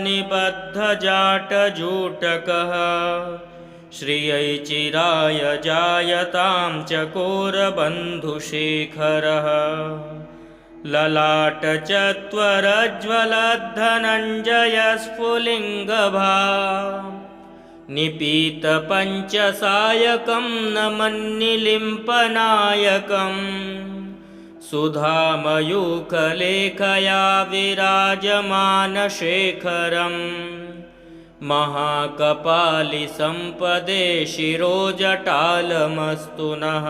निबद्धजाटजूटकः श्रियै चिराय जायतां चकोरबन्धुशेखरः ललाटचत्वरज्वलद्धनञ्जयस्फुलिङ्गभा निपीतपञ्चसायकं नमन्निलिम्पनायकम् सुधामयूखलेखया विराजमानशेखरम् महाकपालिसम्पदे शिरोजटालमस्तु नः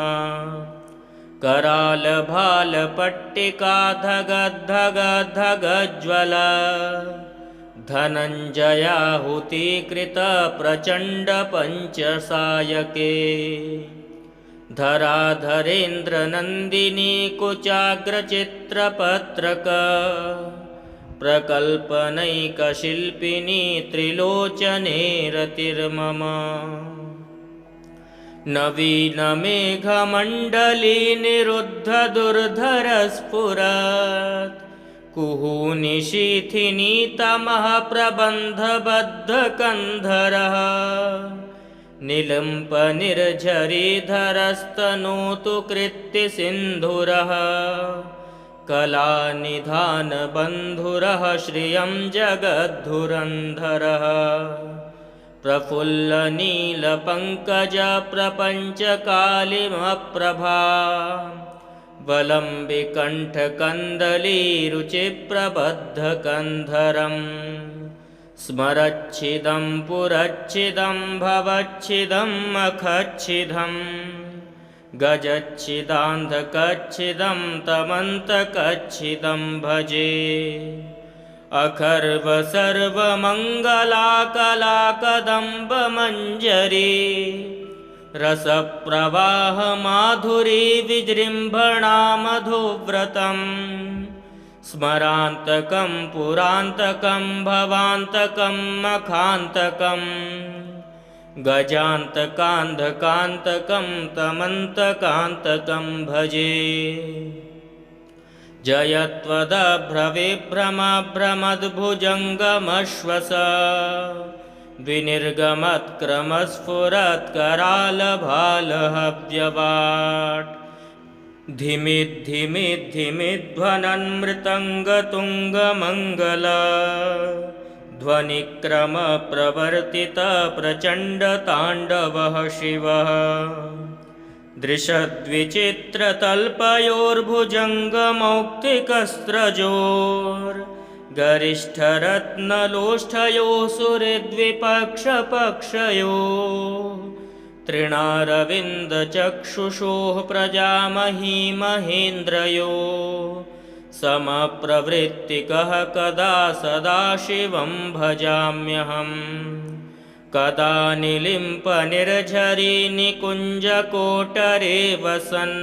करालभालपट्टिकाधगद्धगद्धगज्ज्वल धनञ्जयाहुतीकृतप्रचण्डपञ्चसायके धराधरेन्द्रनन्दिनी कुचाग्रचित्रपत्रक प्रकल्पनैकशिल्पिनी त्रिलोचने रतिर्मम नवीनमेघमण्डली निरुद्धदुर्धरस्फुरत् कुहूनिशीथिनी तमः प्रबन्धबद्धकन्धरः निलम्पनिर्झरीधरस्तनोतु कृत्तिसिन्धुरः कलानिधानबन्धुरः श्रियं जगद्धुरन्धरः प्रफुल्लनीलपङ्कजप्रपञ्चकालिमप्रभा वलम्बिकण्ठकन्दलीरुचिप्रबद्धकन्धरम् स्मरच्छिदं पुरच्छिदं भवच्छिदं मखच्छिदं गजच्छिदान्धकच्छिदं तमन्तकच्छिदं भजे अखर्वसर्वमङ्गलाकलाकदम्बमञ्जरी रसप्रवाहमाधुरी विजृम्भणा मधुव्रतम् स्मरान्तकं पुरान्तकं भवान्तकं मखान्तकं गजान्तकान्धकान्तकं तमन्तकान्तकं भजे जयत्वदभ्रविभ्रमभ्रमद्भुजङ्गमश्वस विनिर्गमत्क्रमस्फुरत्करालभालहव्यवाट् धिमिद्धिमिद्धिमिध्वनन्मृतङ्गतुङ्गमङ्गल ध्वनिक्रमप्रवर्तितप्रचण्डताण्डवः शिवः दृशद्विचित्रतल्पयोर्भुजङ्गमौक्तिकस्रजोर्गरिष्ठरत्नलोष्ठयोः सुहृद्विपक्षपक्षयोः तृणारविन्दचक्षुषोः प्रजामही महेन्द्रयोः समप्रवृत्तिकः कदा सदाशिवं भजाम्यहम् कदा निलिम्पनिर्झरी निकुञ्जकोटरे वसन्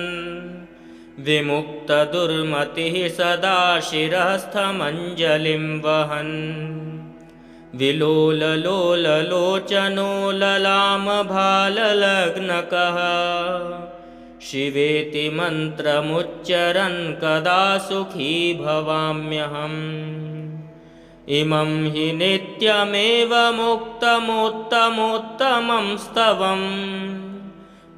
विमुक्तदुर्मतिः सदा शिरस्थमञ्जलिं वहन् विलोललोललोचनो ललामभाललग्नकः शिवेति मन्त्रमुच्चरन् कदा सुखी भवाम्यहम् इमं हि नित्यमेव मुक्तमोत्तमोत्तमं स्तवम्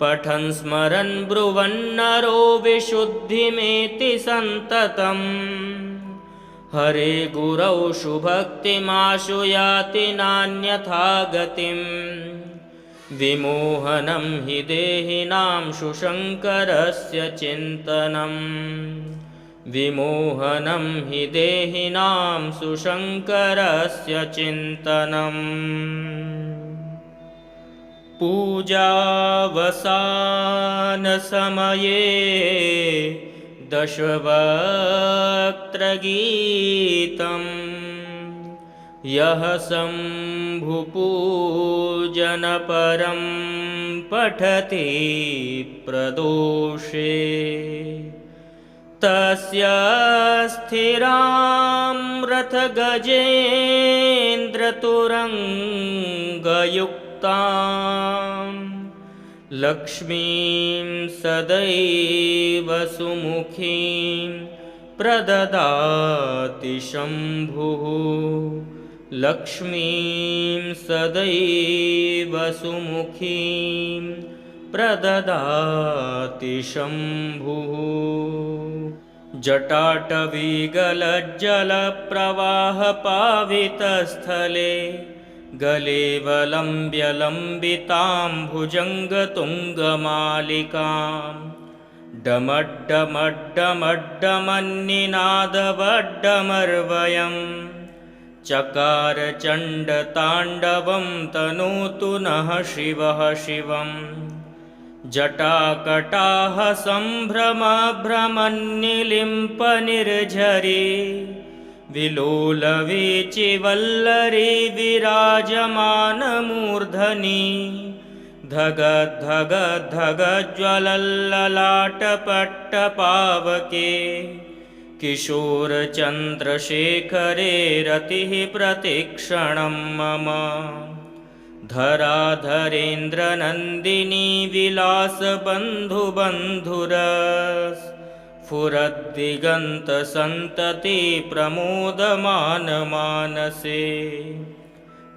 पठन् स्मरन् ब्रुवन्नरो विशुद्धिमेति सन्ततम् हरे गुरौ शुभक्तिमाशु याति नान्यथा गतिम् विमोहनं हि देहिनां शुशङ्करस्य चिन्तनम् विमोहनं हि देहिनां सुशङ्करस्य चिन्तनम् पूजावसानसमये दशवक्त्रगीतं यः शम्भुपूजनपरं पठति प्रदोषे तस्य स्थिरां रथगजेन्द्रतुरङ्गयुक्तां लक्ष्मीं सदैव सुमुखीं प्रददाति शम्भुः लक्ष्मीं सदैव सुमुखीं प्रददाति शम्भुः जटाटवीगलज्जलप्रवाहपावितस्थले गलेवलम्ब्य लम्बितां भुजङ्गतुङ्गमालिकां डमड्डमड्डमड्डमन्निनादवड्डमर्वयं चकारचण्डताण्डवं तनोतु नः शिवः शिवम् जटाकटाः सम्भ्रमभ्रमन्निलिम्पनिर्झरी विलोलवीचिवल्लरी विराजमानमूर्धनि धगद्धगद्धगज्ज्वलल्ललाटपट्टपावके किशोरचन्द्रशेखरे रतिः प्रतिक्षणं मम धराधरेन्द्रनन्दिनी विलासबन्धुबन्धुरस्फुरद्दिगन्तसन्तति प्रमोदमानमानसे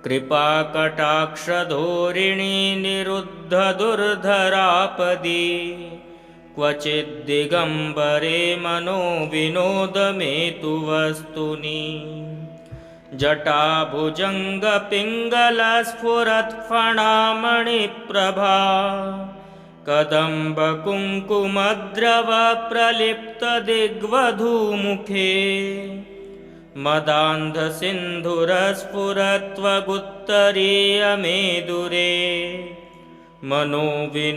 कृपाकटाक्षधोरिणी निरुद्धदुर्धरापदी क्वचिद्दिगम्बरे मनो विनोदमेतु वस्तुनि जटाभुजङ्गपिङ्गलस्फुरत्फणामणिप्रभा कदम्बकुङ्कुमद्रवप्रलिप्तदिग्वधूमुखे मदान्धसिन्धुरस्फुरत्वगुत्तरीयमेदुरे मनोविनोदमद्भुतं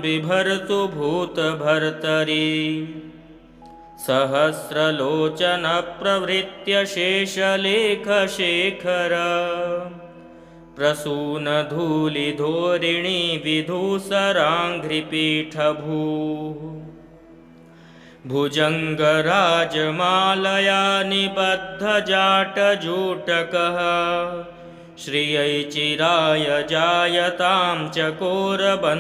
बिभर्तु भूतभर्तरि सहस्रलोचनप्रभृत्य शेषलेखशेखर प्रसूनधूलिधोरिणी विधूसराङ्घ्रिपीठभूः भुजङ्गराजमालया निबद्धजाटजूटकः श्रियै चिराय जायतां चकोरबन्धुशेखरः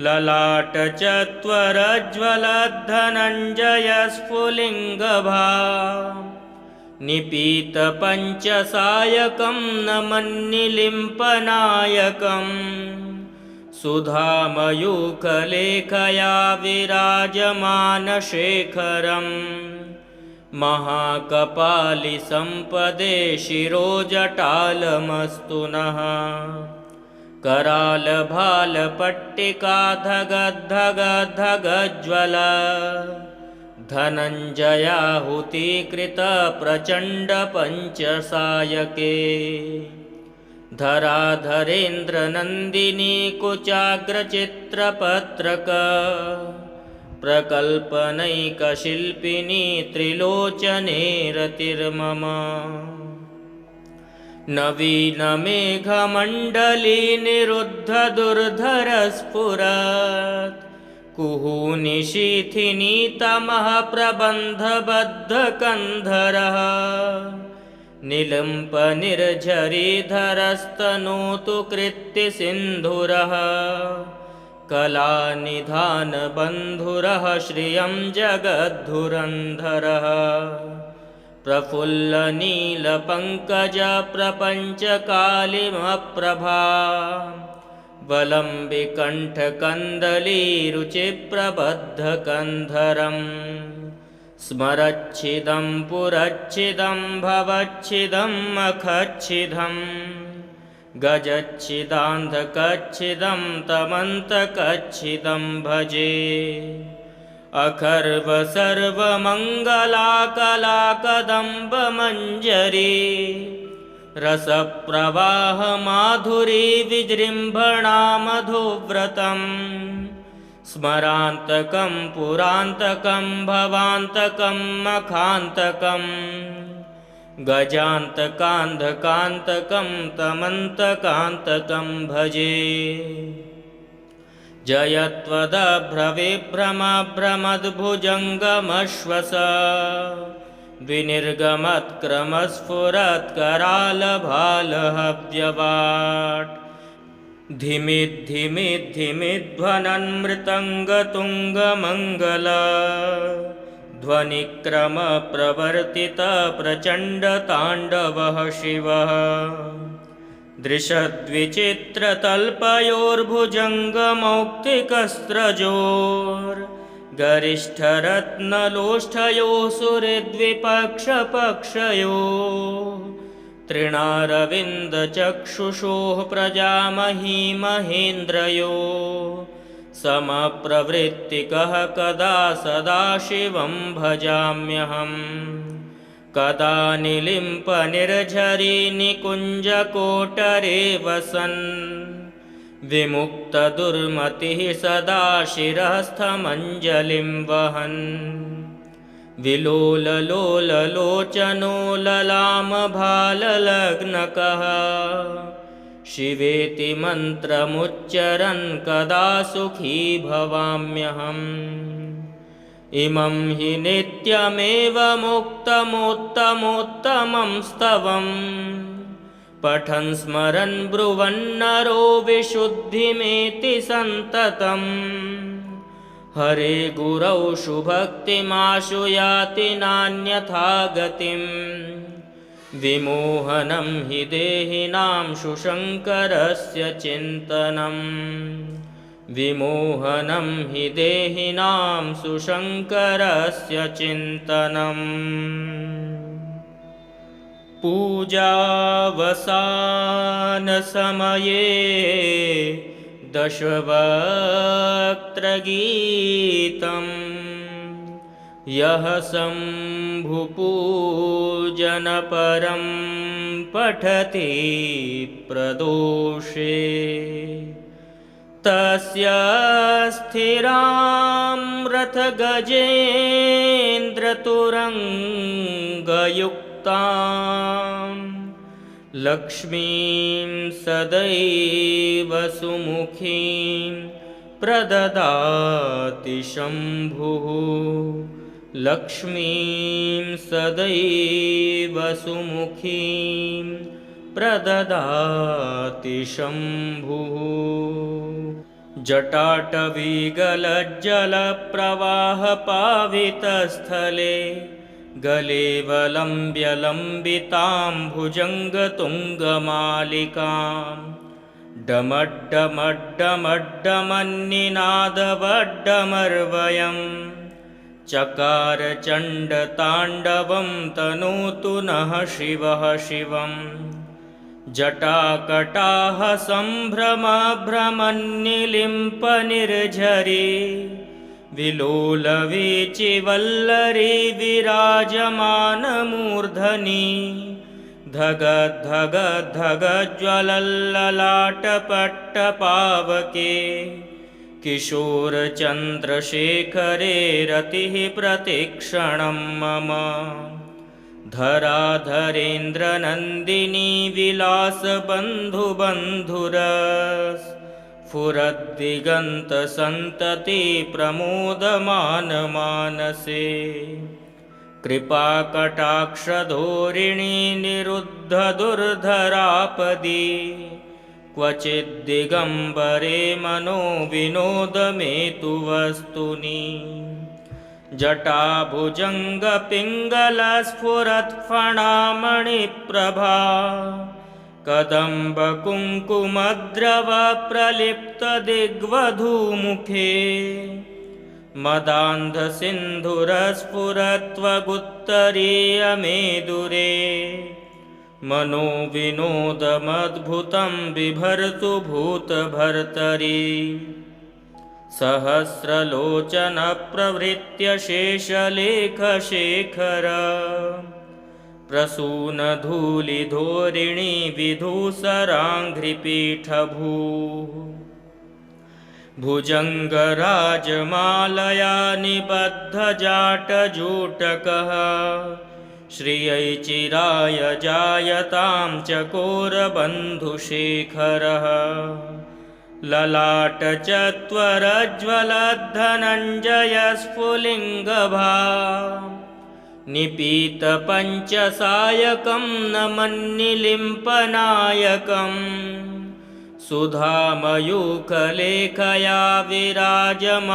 ललाटचत्वरज्वलद्धनञ्जयस्फुलिङ्गभा निपीतपञ्चसायकं नमन्निलिम्पनायकं सुधामयूखलेखया विराजमानशेखरं महाकपालिसम्पदे शिरोजटालमस्तु नः करालभालपट्टिका धगद्धगद्धगज्ज्वल धनञ्जयाहुतीकृतप्रचण्डपञ्चसायके धराधरेन्द्रनन्दिनी कुचाग्रचित्रपत्रक प्रकल्पनैकशिल्पिनी त्रिलोचने रतिर्मम नवीनमेघमण्डली निरुद्धदुर्धरस्फुरत् कुहूनिशीथिनीतमः प्रबन्धबद्धकन्धरः निलिम्पनिर्झरीधरस्तनोतु कृत्तिसिन्धुरः कलानिधानबन्धुरः श्रियं जगद्धुरन्धरः प्रफुल्लनीलपङ्कजप्रपञ्चकालिमप्रभा वलम्बिकण्ठकन्दलीरुचिप्रबद्धकन्धरम् स्मरच्छिदं पुरच्छिदं भवच्छिदं मखच्छिदं गजच्छिदान्धकच्छिदं तमन्तकच्छिदं भजे अखर्व सर्वमङ्गलाकलाकदम्बमञ्जरी रसप्रवाह माधुरी विजृम्भणा मधुव्रतम् स्मरान्तकं पुरान्तकं भवान्तकं मखान्तकं गजान्तकान्धकान्तकं तमन्तकान्तकं भजे जयत्वदभ्रविभ्रमभ्रमद्भुजङ्गमश्वस विनिर्गमत्क्रमस्फुरत्करालभालहव्यवाट् धिमिद्धिमिद्धिमिध्वनन्मृतङ्गतुङ्गमङ्गल ध्वनिक्रमप्रवर्तितप्रचण्डताण्डवः शिवः दृशद्विचित्रतल्पयोर्भुजङ्गमौक्तिकस्रजोर्गरिष्ठरत्नलोष्ठयोः सुहृद्विपक्षपक्षयोः तृणारविन्दचक्षुषोः प्रजामही महेन्द्रयोः समप्रवृत्तिकः कदा सदाशिवं भजाम्यहम् कदा निलिम्पनिर्झरी निकुञ्जकोटरे वसन् विमुक्तदुर्मतिः सदा शिरस्थमञ्जलिं वहन् विलोललोललोचनो ललामभाललग्नकः शिवेति मन्त्रमुच्चरन् कदा सुखी भवाम्यहम् इमं हि नित्यमेवमुक्तमोत्तमोत्तमं स्तवम् पठन् स्मरन् ब्रुवन्नरो विशुद्धिमेति सन्ततम् हरे गुरौ शुभक्तिमाशु याति नान्यथा गतिम् विमोहनं हि देहिनां शुशङ्करस्य चिन्तनम् विमोहनं हि देहिनां सुशङ्करस्य चिन्तनम् पूजावसानसमये दशवक्त्रगीतं यः शम्भुपूजनपरं पठति प्रदोषे तस्य स्थिरां रथगजेन्द्रतुरङ्गयुक्तां लक्ष्मीं सदैव सुमुखीं प्रददाति शम्भुः लक्ष्मीं सदैव सुमुखीं प्रददाति शम्भुः जटाटवीगलज्जलप्रवाहपावितस्थले गलेवलम्ब्यलम्बितां भुजङ्गतुङ्गमालिकां डमड्डमड्डमड्डमन्निनादवड्डमर्वयं चकार चण्डताण्डवं तनोतु नः शिवः शिवम् जटाकटाः सम्भ्रमभ्रमन्निलिम्पनिर्झरी विलोलवीचिवल्लरी विराजमानमूर्धनि धगद्धगद्धगज्ज्वलल्ललाटपट्टपावके किशोरचन्द्रशेखरे रतिः प्रतिक्षणं मम धराधरेन्द्रनन्दिनी विलासबन्धुबन्धुरस्फुरद्दिगन्तसन्तति प्रमोदमानमानसे कृपाकटाक्षधोरिणी निरुद्धदुर्धरापदी क्वचिद्दिगम्बरे मनो विनोदमेतु वस्तुनि जटाभुजङ्गपिङ्गलस्फुरत्फणामणिप्रभा कदम्बकुङ्कुमद्रवप्रलिप्तदिग्वधूमुखे मदान्धसिन्धुरस्फुरत्वगुत्तरीयमेदुरे मनोविनोदमद्भुतं बिभर्तु भूतभर्तरि सहस्रलोचनप्रवृत्य शेषलेखशेखर प्रसूनधूलिधोरिणी विधूसराङ्घ्रिपीठभूः भुजङ्गराजमालया निबद्धजाटजूटकः श्रियै चिराय जायतां चकोरबन्धुशेखरः ललाटचत्वरज्वलद्धनञ्जयस्फुलिङ्गभा निपीतपञ्चसायकं नमन्निलिम्पनायकम् सुधामयूखलेखया विराजमानशेखरम्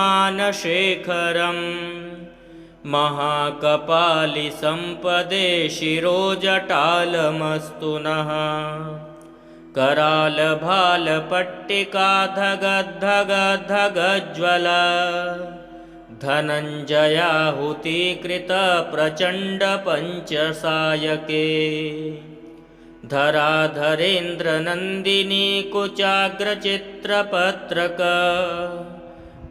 महाकपालिसम्पदे शिरोजटालमस्तु नः करालभालपट्टिकाधगद्धगद्धगज्ज्वल धनञ्जयाहुतीकृतप्रचण्डपञ्चसायके धराधरेन्द्रनन्दिनी कुचाग्रचित्रपत्रक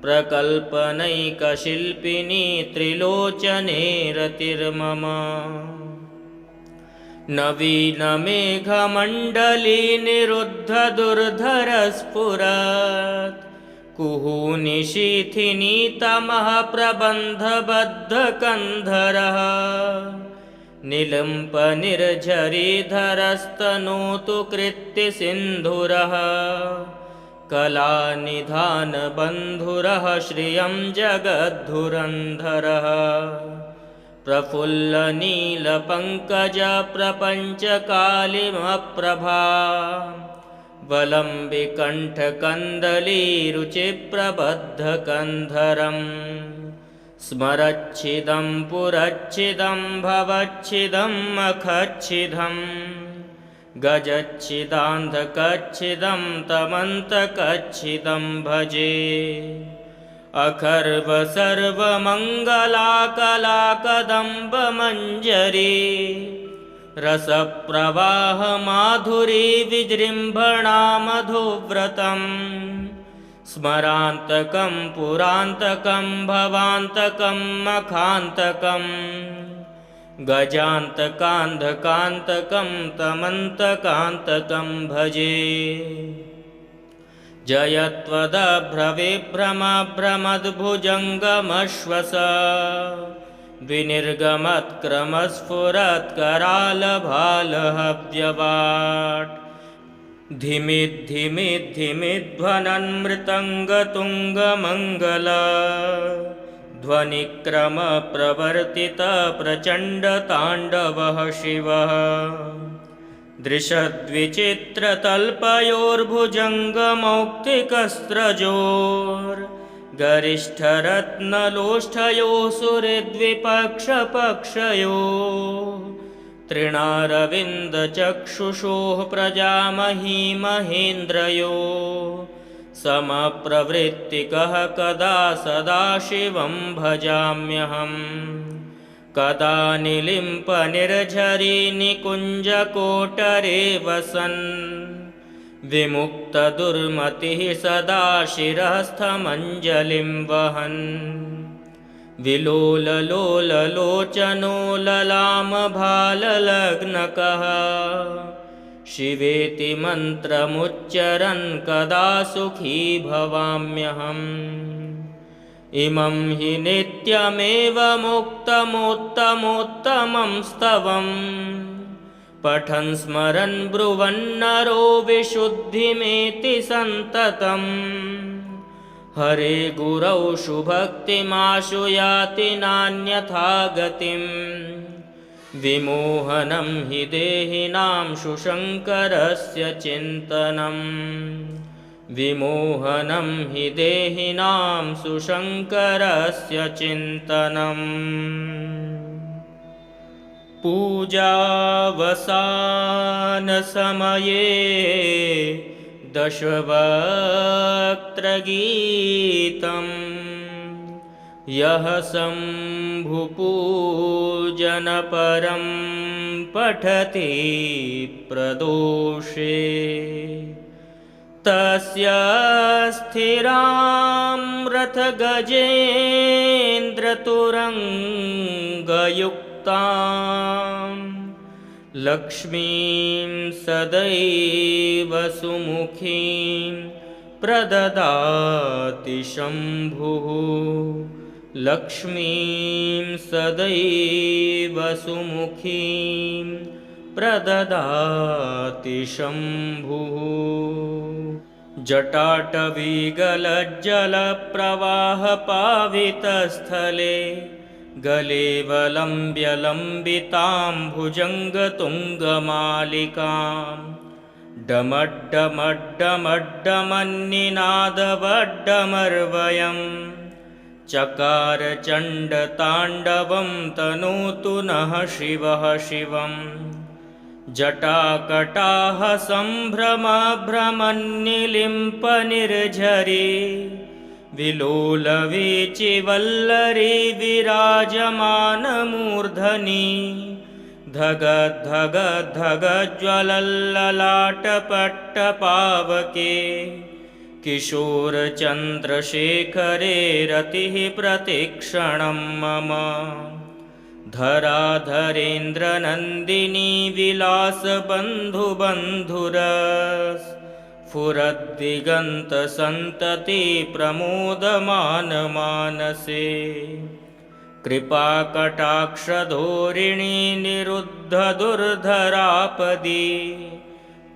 प्रकल्पनैकशिल्पिनी त्रिलोचने रतिर्मम नवीनमेघमण्डली निरुद्धदुर्धरस्फुरत् कुहूनिशीथिनी तमः प्रबन्धबद्धकन्धरः निलम्पनिर्झरीधरस्तनोतु कृत्तिसिन्धुरः कलानिधानबन्धुरः श्रियं जगद्धुरन्धरः प्रफुल्लनीलपङ्कजप्रपञ्चकालिमप्रभा वलम्बिकण्ठकन्दलीरुचिप्रबद्धकन्धरम् स्मरच्छिदं पुरच्छिदं भवच्छिदं मखच्छिदं गजच्छिदान्धकच्छिदं तमन्तकच्छिदं भजे अखर्वसर्वमङ्गलाकलाकदम्बमञ्जरी रसप्रवाहमाधुरी विजृम्भणामधुव्रतम् स्मरान्तकं पुरान्तकं भवान्तकं मखान्तकं गजान्तकान्धकान्तकं तमन्तकान्तकं भजे जयत्वदभ्रविभ्रमभ्रमद्भुजङ्गमश्वस विनिर्गमत्क्रमस्फुरत्करालभालहव्यवाट् धिमिद्धिमिद्धिमिध्वनन्मृतङ्गतुङ्गमङ्गल ध्वनिक्रमप्रवर्तितप्रचण्डताण्डवः शिवः दृशद्विचित्रतल्पयोर्भुजङ्गमौक्तिकस्रजोर्गरिष्ठरत्नलोष्ठयोः सुहृद्विपक्षपक्षयोः तृणारविन्दचक्षुषोः प्रजामही महेन्द्रयोः समप्रवृत्तिकः कदा सदाशिवं भजाम्यहम् कदा निलिम्पनिर्झरी निकुञ्जकोटरे वसन् विमुक्तदुर्मतिः सदा शिरस्थमञ्जलिं वहन् विलोललोललोचनो ललामभाललग्नकः शिवेति मन्त्रमुच्चरन् कदा सुखी भवाम्यहम् इमं हि नित्यमेव मुक्तमोत्तमोत्तमं स्तवम् पठन् स्मरन् ब्रुवन्नरो विशुद्धिमेति सन्ततम् हरे गुरौ शुभक्तिमाशु याति नान्यथा गतिम् विमोहनं हि देहिनां शुशङ्करस्य चिन्तनम् विमोहनं हि देहिनां सुशङ्करस्य चिन्तनम्। पूजावसानसमये दशवक्त्रगीतम् यः शम्भुपूजनपरं पठति प्रदोषे तस्य स्थिरां रथगजेन्द्रतुरङ्गयुक्तां लक्ष्मीं सदैव सुमुखीं प्रददाति शम्भुः लक्ष्मीं सदैव सुमुखीं प्रददाति शम्भुः जटाटवीगलज्जलप्रवाहपावितस्थले गलेवलम्ब्य लम्बितां भुजङ्गतुङ्गमालिकां डमड्डमड्डमड्डमन्निनादवड्डमर्वयम् चकार चण्डताण्डवं तनोतु नः शिवः शिवम् जटाकटाः सम्भ्रमभ्रमन्निलिम्पनिर्झरी विलोलवीचिवल्लरी विराजमानमूर्धनि धगद्धगद्धगज्ज्वलल्ललाटपट्टपावके किशोरचन्द्रशेखरे रतिः प्रतिक्षणं मम धराधरेन्द्रनन्दिनी विलासबन्धुबन्धुरस्फुरद्दिगन्तसन्तति प्रमोदमानमानसे कृपाकटाक्षधोरिणी निरुद्धदुर्धरापदी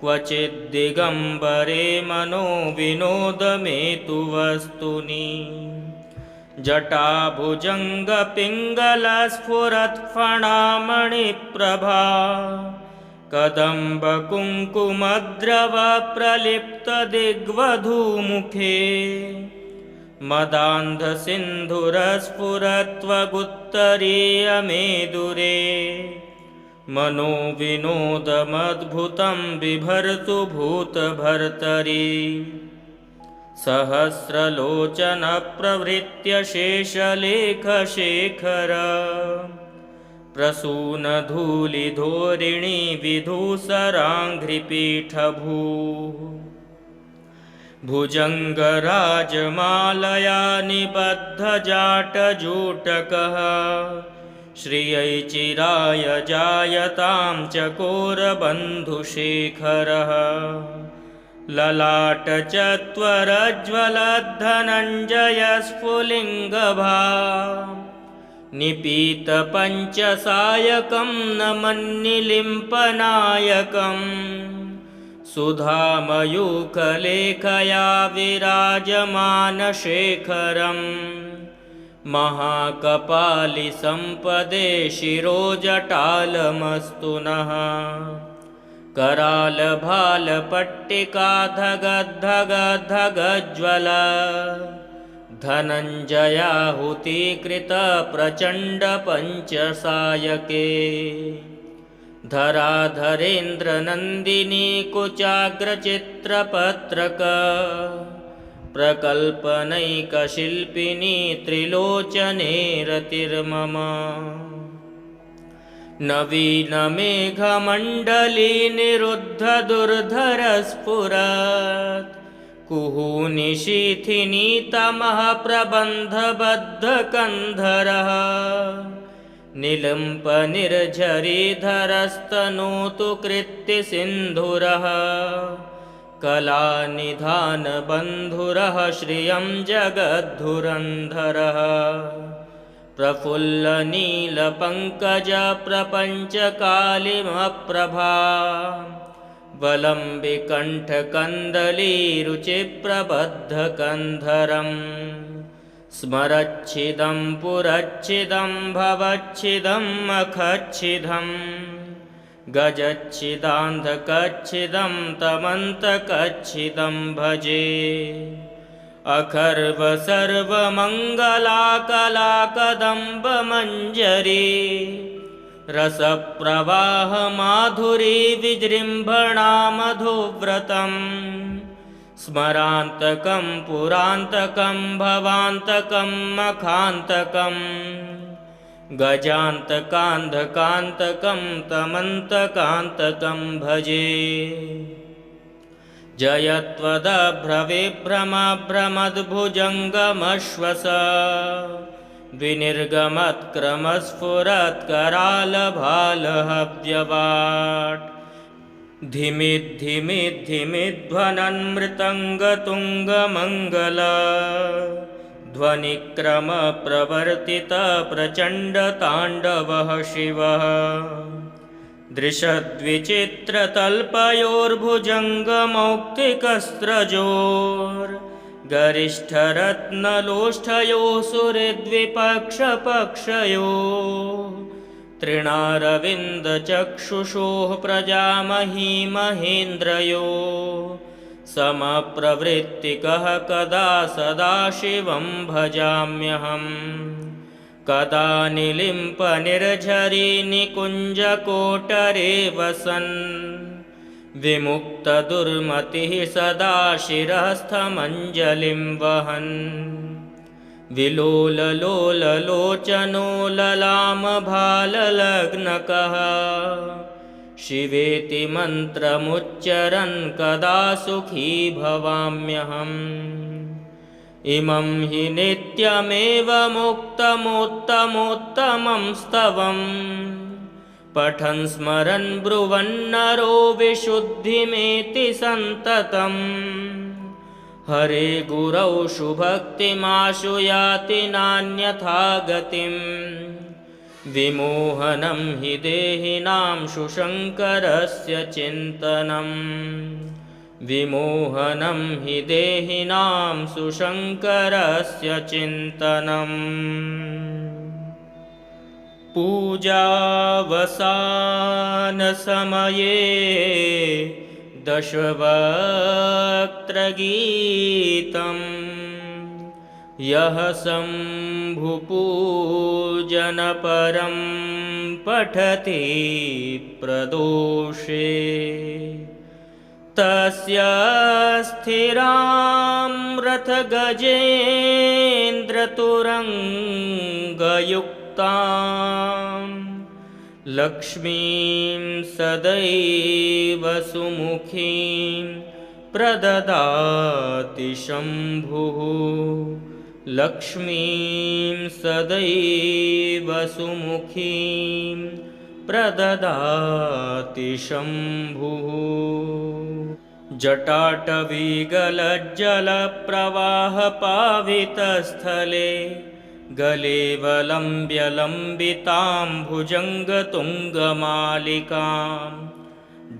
क्वचिद्दिगम्बरे मनो विनोदमेतु वस्तुनि जटाभुजङ्गपिङ्गलस्फुरत्फणामणिप्रभा कदम्बकुङ्कुमद्रवप्रलिप्तदिग्वधूमुखे मदान्धसिन्धुरस्फुरत्वगुत्तरीयमेदुरे मनोविनोदमद्भुतं बिभर्तु भूतभर्तरि सहस्रलोचनप्रभृत्य शेषलेखशेखर प्रसूनधूलिधोरिणी विधूसराङ्घ्रिपीठभूः भुजङ्गराजमालया निबद्धजाटजूटकः श्रियै चिराय जायतां चकोरबन्धुशेखरः ललाटचत्वरज्वलद्धनञ्जयस्फुलिङ्गभा निपीतपञ्चसायकं नमन्निलिम्पनायकम् सुधामयूखलेखया विराजमानशेखरम् महाकपालिसम्पदे शिरोजटालमस्तु नः करालभालपट्टिका धगद्धगद्धगज्ज्वल धनञ्जयाहुतिकृतप्रचण्डपञ्चसायके धराधरेन्द्रनन्दिनी कुचाग्रचित्रपत्रक प्रकल्पनैकशिल्पिनी त्रिलोचने रतिर्मम नवीनमेघमण्डली निरुद्धदुर्धरस्फुरत् कुहूनिशीथिनी तमः प्रबन्धबद्धकन्धरः निलम्पनिर्झरीधरस्तनोतु कृत्तिसिन्धुरः कलानिधानबन्धुरः श्रियं जगद्धुरन्धरः प्रफुल्लनीलपङ्कजप्रपञ्चकालिमप्रभा वलम्बिकण्ठकन्दलीरुचिप्रबद्धकन्धरम् स्मरच्छिदं पुरच्छिदं भवच्छिदं मखच्छिदं गजच्छिदान्धकच्छिदं तमन्तकच्छिदं भजे अखर्वसर्वमङ्गलाकलाकदम्बमञ्जरी रसप्रवाहमाधुरी विजृम्भणा मधुव्रतम् स्मरान्तकं पुरान्तकं भवान्तकं मखान्तकं गजान्तकान्धकान्तकं तमन्तकान्तकं भजे। जयत्वदभ्रविभ्रमभ्रमद्भुजङ्गमश्वस विनिर्गमत्क्रमस्फुरत्करालभालहव्यवाट् धिमिद्धिमिद्धिमिध्वनन्मृतङ्गतुङ्गमङ्गल ध्वनिक्रमप्रवर्तितप्रचण्डताण्डवः शिवः दृशद्विचित्रतल्पयोर्भुजङ्गमौक्तिकस्रजोर्गरिष्ठरत्नलोष्ठयोः सुहृद्विपक्षपक्षयोः तृणारविन्दचक्षुषोः प्रजामही महेन्द्रयोः समप्रवृत्तिकः कदा सदाशिवं भजाम्यहम्। कदा निलिम्पनिर्झरी निकुञ्जकोटरे वसन् विमुक्तदुर्मतिः सदा शिरस्थमञ्जलिं वहन् विलोललोललोचनो ललामभाललग्नकः शिवेति मन्त्रमुच्चरन् कदा सुखी भवाम्यहम्। इमं हि नित्यमेवमुक्तमोत्तमोत्तमं स्तवम् पठन् स्मरन् ब्रुवन्नरो विशुद्धिमेति सन्ततम् हरे गुरौ शुभक्तिमाशु याति नान्यथा गतिम् विमोहनं हि देहिनां शुशङ्करस्य चिन्तनम् विमोहनं हि देहिनां सुशङ्करस्य चिन्तनम्। पूजावसानसमये दशवक्त्रगीतं यः शम्भुपूजनपरं पठति प्रदोषे तस्य स्थिरां रथगजेन्द्रतुरङ्गयुक्तां लक्ष्मीं सदैव सुमुखीं प्रददाति शम्भुः लक्ष्मीं सदैव सुमुखीं प्रददाति शम्भुः। जटाटवीगलज्जलप्रवाहपावितस्थले गलेवलम्ब्यलम्बितां भुजङ्गतुङ्गमालिकां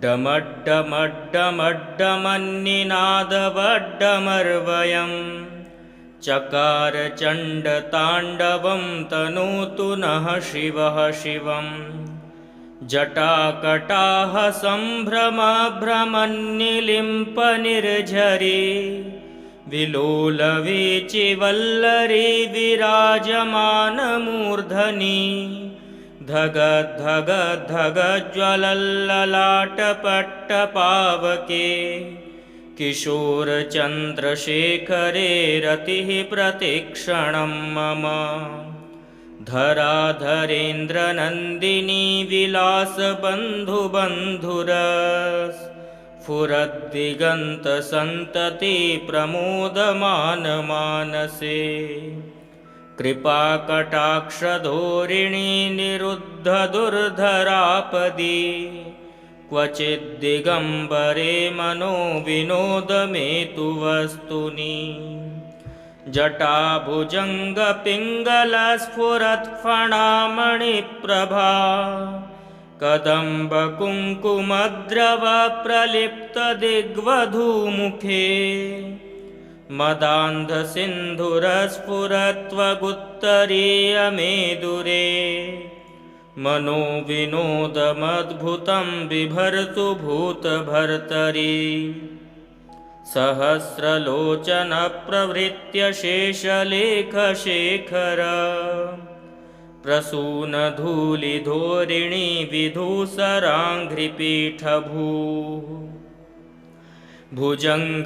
डमड्डमड्डमड्डमन्निनादवड्डमर्वयं चकार चण्डताण्डवं तनोतु नः शिवः शिवम्। जटाकटाः सम्भ्रमभ्रमन्निलिम्पनिर्झरी विलोलवीचिवल्लरी विराजमानमूर्धनि धगद्धगद्धगज्ज्वलल्ललाटपट्टपावके किशोरचन्द्रशेखरे रतिः प्रतिक्षणं मम धराधरेन्द्रनन्दिनी विलासबन्धुबन्धुरस्फुरद्दिगन्तसन्तति प्रमोदमानमानसे कृपाकटाक्षधोरिणी निरुद्धदुर्धरापदी क्वचिद्दिगम्बरे मनो विनोदमेतु वस्तुनि जटाभुजङ्गपिङ्गलस्फुरत्फणामणिप्रभा कदम्बकुङ्कुमद्रवप्रलिप्तदिग्वधूमुखे मदान्धसिन्धुरस्फुरत्वगुत्तरीयमेदुरे मनो विनोदमद्भुतं बिभर्तु भूतभर्तरि सहस्रलोचनप्रभृत्य शेषलेखशेखर प्रसूनधूलिधोरिणी विधूसराङ्घ्रिपीठभूः भुजङ्गराजमालया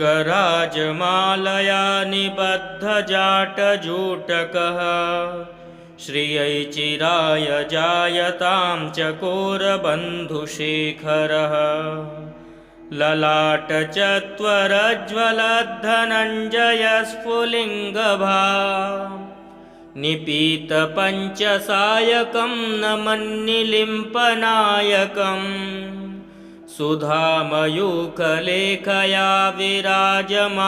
निबद्धजाटजूटकः श्रियै चिराय जायतां चकोरबन्धुशेखरः ललाटचत्वरज्वलद्धनञ्जयस्फुलिङ्गभा निपीतपञ्चसायकं नमन्निलिम्पनायकम् सुधामयूखलेखया विराजमानशेखरम्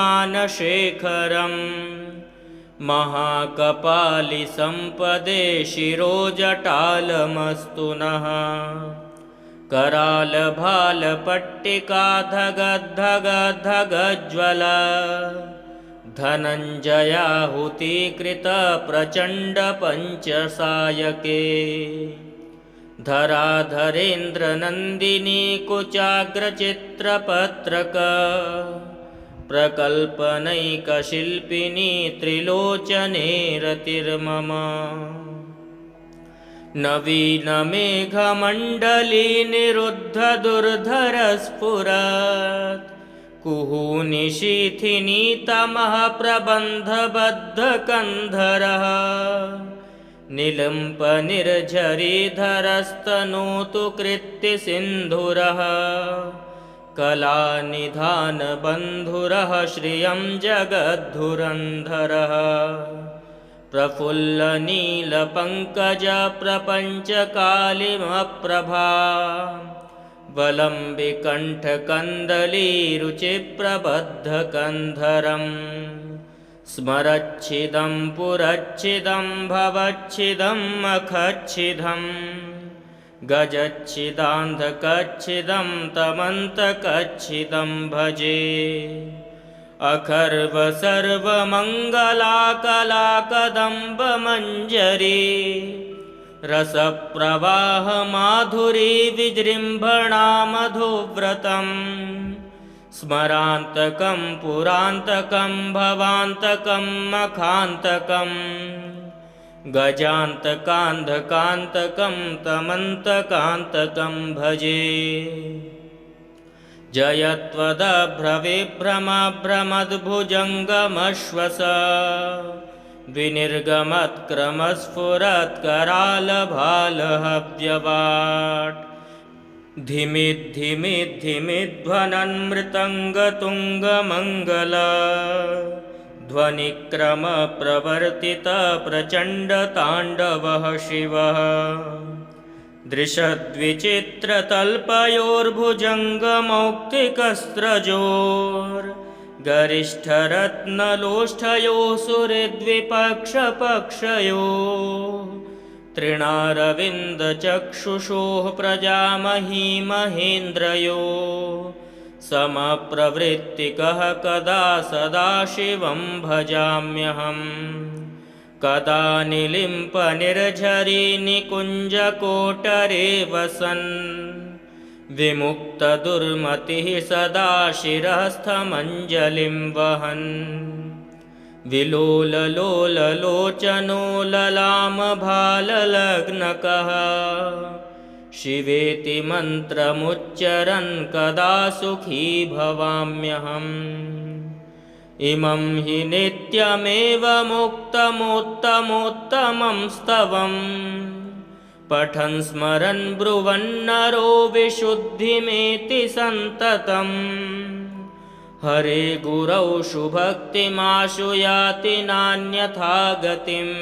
महाकपालिसम्पदे शिरोजटालमस्तु नः करालभालपट्टिकाधगद्धगद्धगज्ज्वल धनञ्जयाहुतीकृतप्रचण्डपञ्चसायके धराधरेन्द्रनन्दिनी कुचाग्रचित्रपत्रक प्रकल्पनैकशिल्पिनी त्रिलोचने रतिर्मम नवीनमेघमण्डली निरुद्धदुर्धरस्फुरत् कुहूनिशीथिनी तमः प्रबन्धबद्धकन्धरः निलम्पनिर्झरीधरस्तनोतु कृत्तिसिन्धुरः कलानिधानबन्धुरः श्रियं जगद्धुरन्धरः प्रफुल्लनीलपङ्कजप्रपञ्चकालिमप्रभा वलम्बिकण्ठकन्दलीरुचिप्रबद्धकन्धरम् स्मरच्छिदं पुरच्छिदं भवच्छिदं मखच्छिदं गजच्छिदान्धकच्छिदं तमन्तकच्छिदं भजे अखर्वसर्वमङ्गलाकलाकदम्बमञ्जरी रसप्रवाहमाधुरी विजृम्भणा मधुव्रतम् स्मरान्तकं पुरान्तकं भवान्तकं मखान्तकं गजान्तकान्धकान्तकं तमन्तकान्तकं भजे जयत्वदभ्रविभ्रमभ्रमद्भुजङ्गमश्वस विनिर्गमत्क्रमस्फुरत्करालभालहव्यवाट् धिमिद्धिमिद्धिमिध्वनन्मृतङ्गतुङ्गमङ्गल ध्वनिक्रमप्रवर्तितप्रचण्डताण्डवः शिवः दृशद्विचित्रतल्पयोर्भुजङ्गमौक्तिकस्रजोर्गरिष्ठरत्नलोष्ठयोः सुहृद्विपक्षपक्षयोः तृणारविन्दचक्षुषोः प्रजामही महेन्द्रयोः समप्रवृत्तिकः कदा सदाशिवं भजाम्यहम् कदा निलिम्पनिर्झरी निकुञ्जकोटरे वसन् विमुक्तदुर्मतिः सदा शिरस्थमञ्जलिं वहन् विलोललोललोचनो ललामभाललग्नकः शिवेति मन्त्रमुच्चरन् कदा सुखी भवाम्यहम् इमं हि नित्यमेव मुक्तमोत्तमोत्तमं स्तवम् पठन् स्मरन् ब्रुवन्नरो विशुद्धिमेति सन्ततम् हरे गुरौ शुभक्तिमाशु याति नान्यथा गतिम्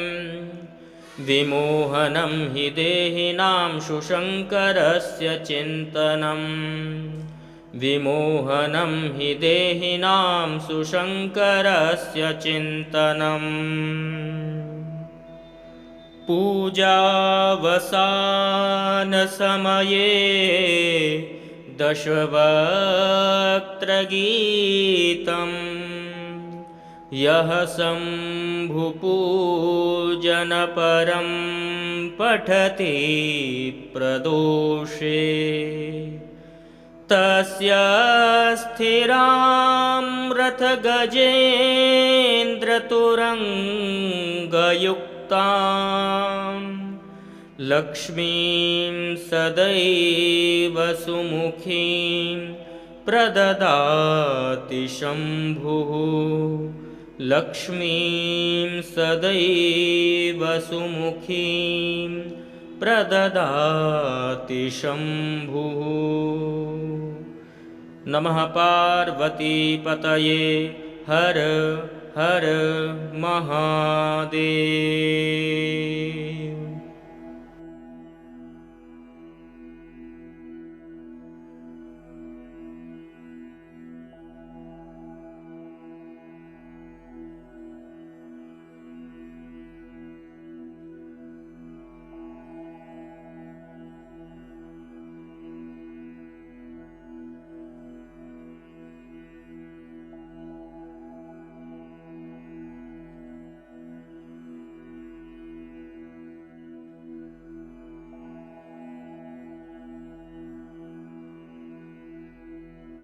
विमोहनं हि देहिनां शुशङ्करस्य चिन्तनम् विमोहनं हि देहिनां सुशङ्करस्य चिन्तनम् पूजावसानसमये दशवक्त्रगीतं यः शम्भुपूजनपरं पठति प्रदोषे तस्य स्थिरां रथगजेन्द्रतुरङ्गयुक्तां लक्ष्मीं सदैव सुमुखीं प्रददाति शम्भुः लक्ष्मीं सदैव सुमुखीं प्रददाति शम्भुः। नमः पार्वतीपतये हर हर महादेव।